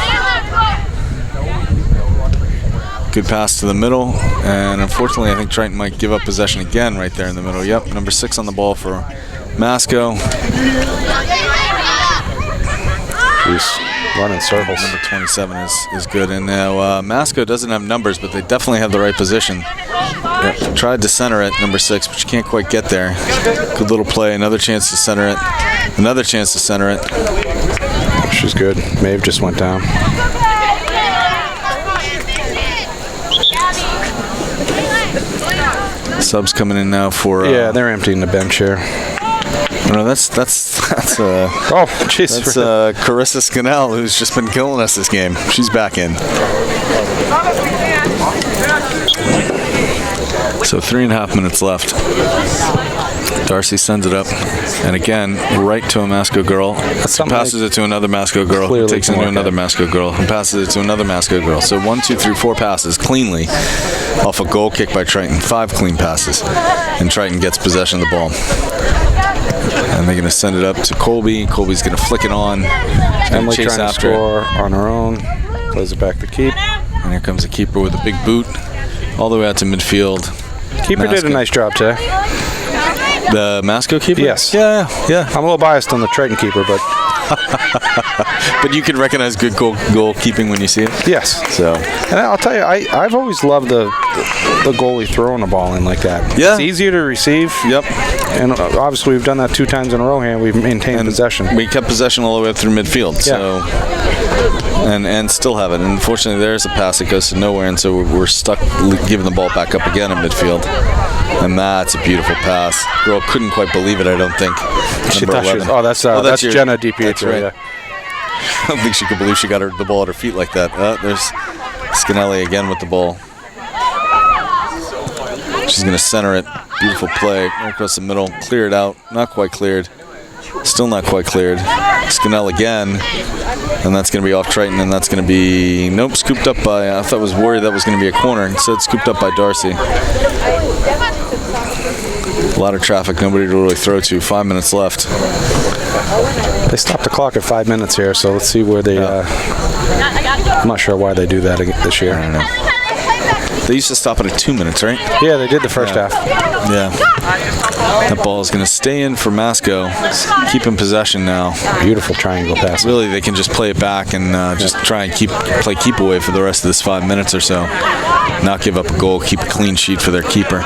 Good pass to the middle, and unfortunately I think Triton might give up possession again right there in the middle. Yep, number 6 on the ball for Masco. She's running circles. Number 27 is good, and now Masco doesn't have numbers, but they definitely have the right position. Yep. Tried to center it, number 6, but you can't quite get there. Good little play, another chance to center it, another chance to center it. She's good. Maeve just went down. Subs coming in now for yeah, they're emptying the bench here. No, that's oh jeez, that's Carissa Scannell, who's just been killing us this game. She's back in. So 3.5 minutes left. Darcy sends it up, and again, right to a Masco girl. Passes it to another Masco girl. Who takes it to another Masco girl. Who passes it to another Masco girl. So 1, 2, 3, 4 passes cleanly off a goal kick by Triton. 5 clean passes, and Triton gets possession of the ball. And they're going to send it up to Colby. Colby's going to flick it on. Emily chase trying after to score on her own. Plays it back to keep. And here comes the keeper with a big boot all the way out to midfield. Keeper did a nice job today. The Masco keeper? Yes. Yeah. I'm a little biased on the Triton keeper, but But you can recognize good goalkeeping when you see it? yes. So, And I'll tell you, I've always loved the goalie throwing the ball in like that. Yeah. It's easier to receive. yep. And obviously we've done that 2 times in a row here, and we've maintained possession. We kept possession all the way up through midfield. Yeah. So, and still have it. And unfortunately, there's a pass that goes to nowhere, and so we're stuck giving the ball back up again in midfield. And that's a beautiful pass. Girl couldn't quite believe it, I don't think. She Number thought she 11. was, that's Jenna DiPietro. That's right. Yeah. I don't think she could believe she got the ball at her feet like that. There's Scanelli again with the ball. She's going to center it. Beautiful play right across the middle. Clear it out. Not quite cleared. Still not quite cleared. Scanell again. And that's going to be off Triton, and that's going to be, nope, scooped up by, I thought I was worried that was going to be a corner. Instead, scooped up by Darcy. A lot of traffic, nobody to really throw to. 5 minutes left. They stopped the clock at 5 minutes here, so let's see where they. I'm not sure why they do that this year. I don't know. They used to stop it at 2 minutes, right? Yeah, they did the first half. Yeah. That ball is going to stay in for Masco. Keep in possession now. Beautiful triangle pass. Really, they can just play it back and just try and play keep away for the rest of this 5 minutes or so. Not give up a goal, keep a clean sheet for their keeper.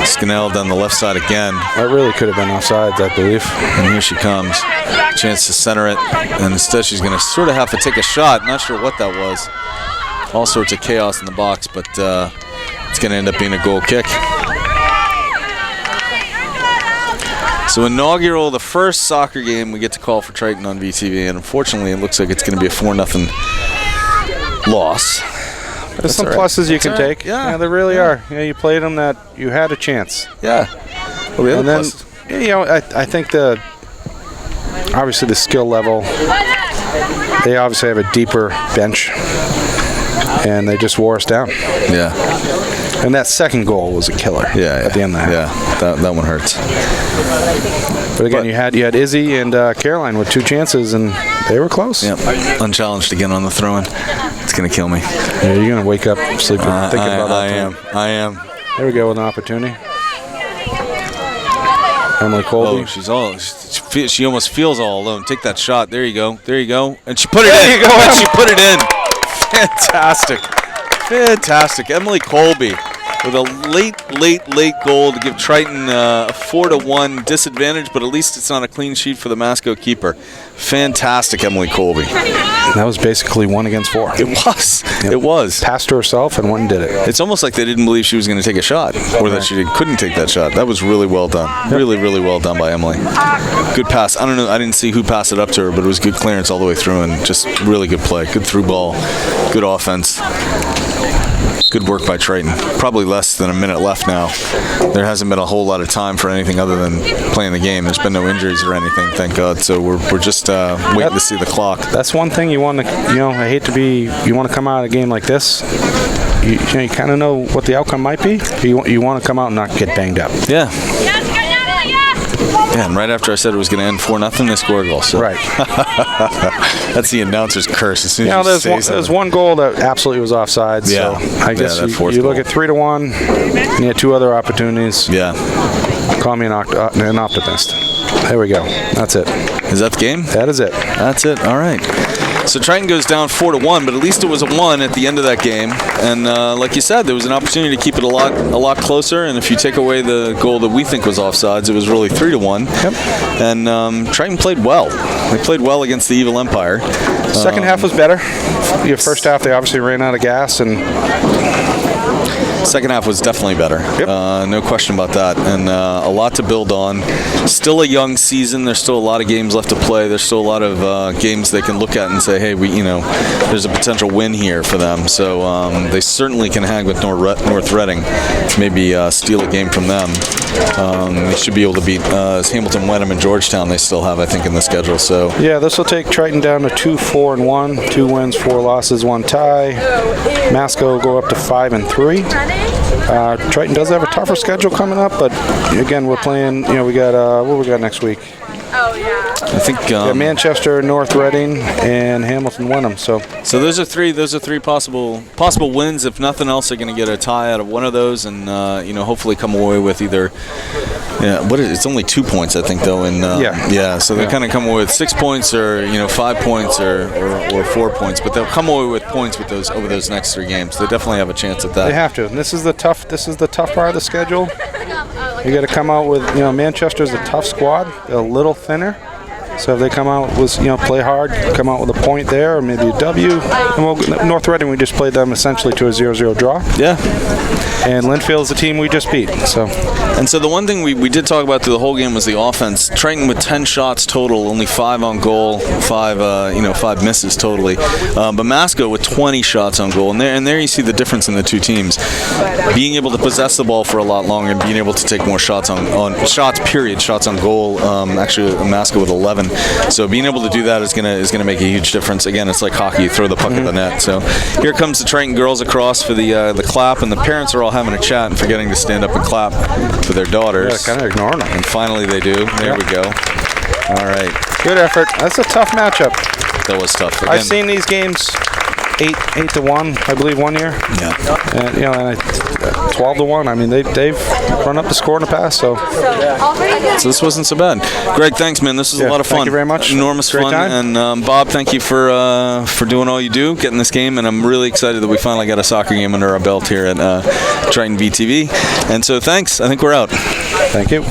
Scannell down the left side again. That really could have been offsides, I believe. And here she comes. Chance to center it. And instead she's going to sort of have to take a shot. Not sure what that was. All sorts of chaos in the box, but it's going to end up being a goal kick. So inaugural, the first soccer game we get to call for Triton on VTV, and unfortunately it looks like it's going to be a 4-0 loss. There's some pluses you can take. Yeah. There really are. Yeah, you played them that you had a chance. Yeah. Well, the other And then, plus, I think obviously the skill level, they obviously have a deeper bench, and they just wore us down. yeah. And that second goal was a killer. Yeah, At the end there. Yeah, that one hurts. But again, you had Izzy and Caroline with 2 chances, and they were close. Yep. Unchallenged again on the throw-in. It's going to kill me. Yeah, you're gonna wake up sleeping, thinking about that. I am. There we go with an opportunity. Emily Colby. Oh, she almost feels all alone. Take that shot. There you go. And she put it in. There you go. And she put it in. Fantastic. Emily Colby with a late goal to give Triton a 4-1 disadvantage, but at least it's not a clean sheet for the Masco keeper. Fantastic, Emily Colby. That was basically 1 against 4. It was. Yep. It was. Passed to herself and went and did it. It's almost like they didn't believe she was going to take a shot, or that she couldn't take that shot. That was really well done. Really, really well done by Emily. Good pass. I don't know. I didn't see who passed it up to her, but it was good clearance all the way through, and just really good play. Good through ball. Good offense. Good work by Triton. Probably less than a minute left now. There hasn't been a whole lot of time for anything other than playing the game. There's been no injuries or anything, thank God. So we're just waiting to see the clock. That's one thing you want to, I hate to be, you want to come out of a game like this, you kind of know what the outcome might be. You want to come out and not get banged up. Yeah. Yeah, and right after I said it was going to end 4-0, they scored a goal. So. Right. That's the announcer's curse. As soon as there's one goal that absolutely was offside. Yeah. So I guess that you look at 3-1, and you had 2 other opportunities. Yeah. Call me an optimist. There we go. That's it. Is that the game? That is it. That's it. All right. So Triton goes down 4-1, but at least it was a 1 at the end of that game. And like you said, there was an opportunity to keep it a lot closer. And if you take away the goal that we think was offsides, it was really 3-1. Yep. And Triton played well. They played well against the Evil Empire. Second half was better. Your first half, they obviously ran out of gas, and second half was definitely better. Yep. No question about that. And a lot to build on. Still a young season. There's still a lot of games left to play. There's still a lot of games they can look at and say, hey, there's a potential win here for them. So they certainly can hang with North Reading. Maybe steal a game from them. They should be able to beat Hamilton, Wenham, and Georgetown. They still have, I think, in the schedule. So yeah, this will take Triton down to 2-4-1, 2 wins, 4 losses, 1 tie. Masco will go up to 5-3. Triton does have a tougher schedule coming up, but again, we're playing. We got what we got next week. Oh yeah. I think Manchester, North Reading, and Hamilton Wenham. So those are three possible wins. If nothing else, they're going to get a tie out of one of those, and hopefully come away with either. Yeah, it's only 2 points, I think, though. And so they kind of come away with 6 points, or 5 points, or 4 points. But they'll come away with points with those over those next 3 games. They definitely have a chance at that. They have to. And this is the tough part of the schedule. You got to come out with Manchester's a tough squad. They're a little thinner. So if they come out with, play hard, come out with a point there, or maybe a W. And North Reading, we just played them essentially to a 0-0 draw. Yeah. And Linfield is the team we just beat. So the one thing we did talk about through the whole game was the offense. Triton with 10 shots total, only 5 on goal, 5 misses totally. But Masco with 20 shots on goal, and there you see the difference in the two teams. Being able to possess the ball for a lot longer, and being able to take more shots on shots on goal. Actually, Masco with 11. So being able to do that is gonna make a huge difference. Again, it's like hockey; you throw the puck at the net. So here comes the Triton girls across for the clap, and the parents are all having a chat and forgetting to stand up and clap for their daughters. Yeah, kind of ignoring them. And finally they do. There we go. All right. Good effort. That's a tough matchup. That was tough. Again, I've seen these games 8-1, I believe, one year. Yeah. And 12-1. I mean, they've run up the score in the past. So this wasn't so bad. Greg, thanks, man. This was a lot of fun. Thank you very much. Enormous Great fun. time. And Bob, thank you for doing all you do, getting this game. And I'm really excited that we finally got a soccer game under our belt here at Triton VTV. And so thanks. I think we're out. Thank you.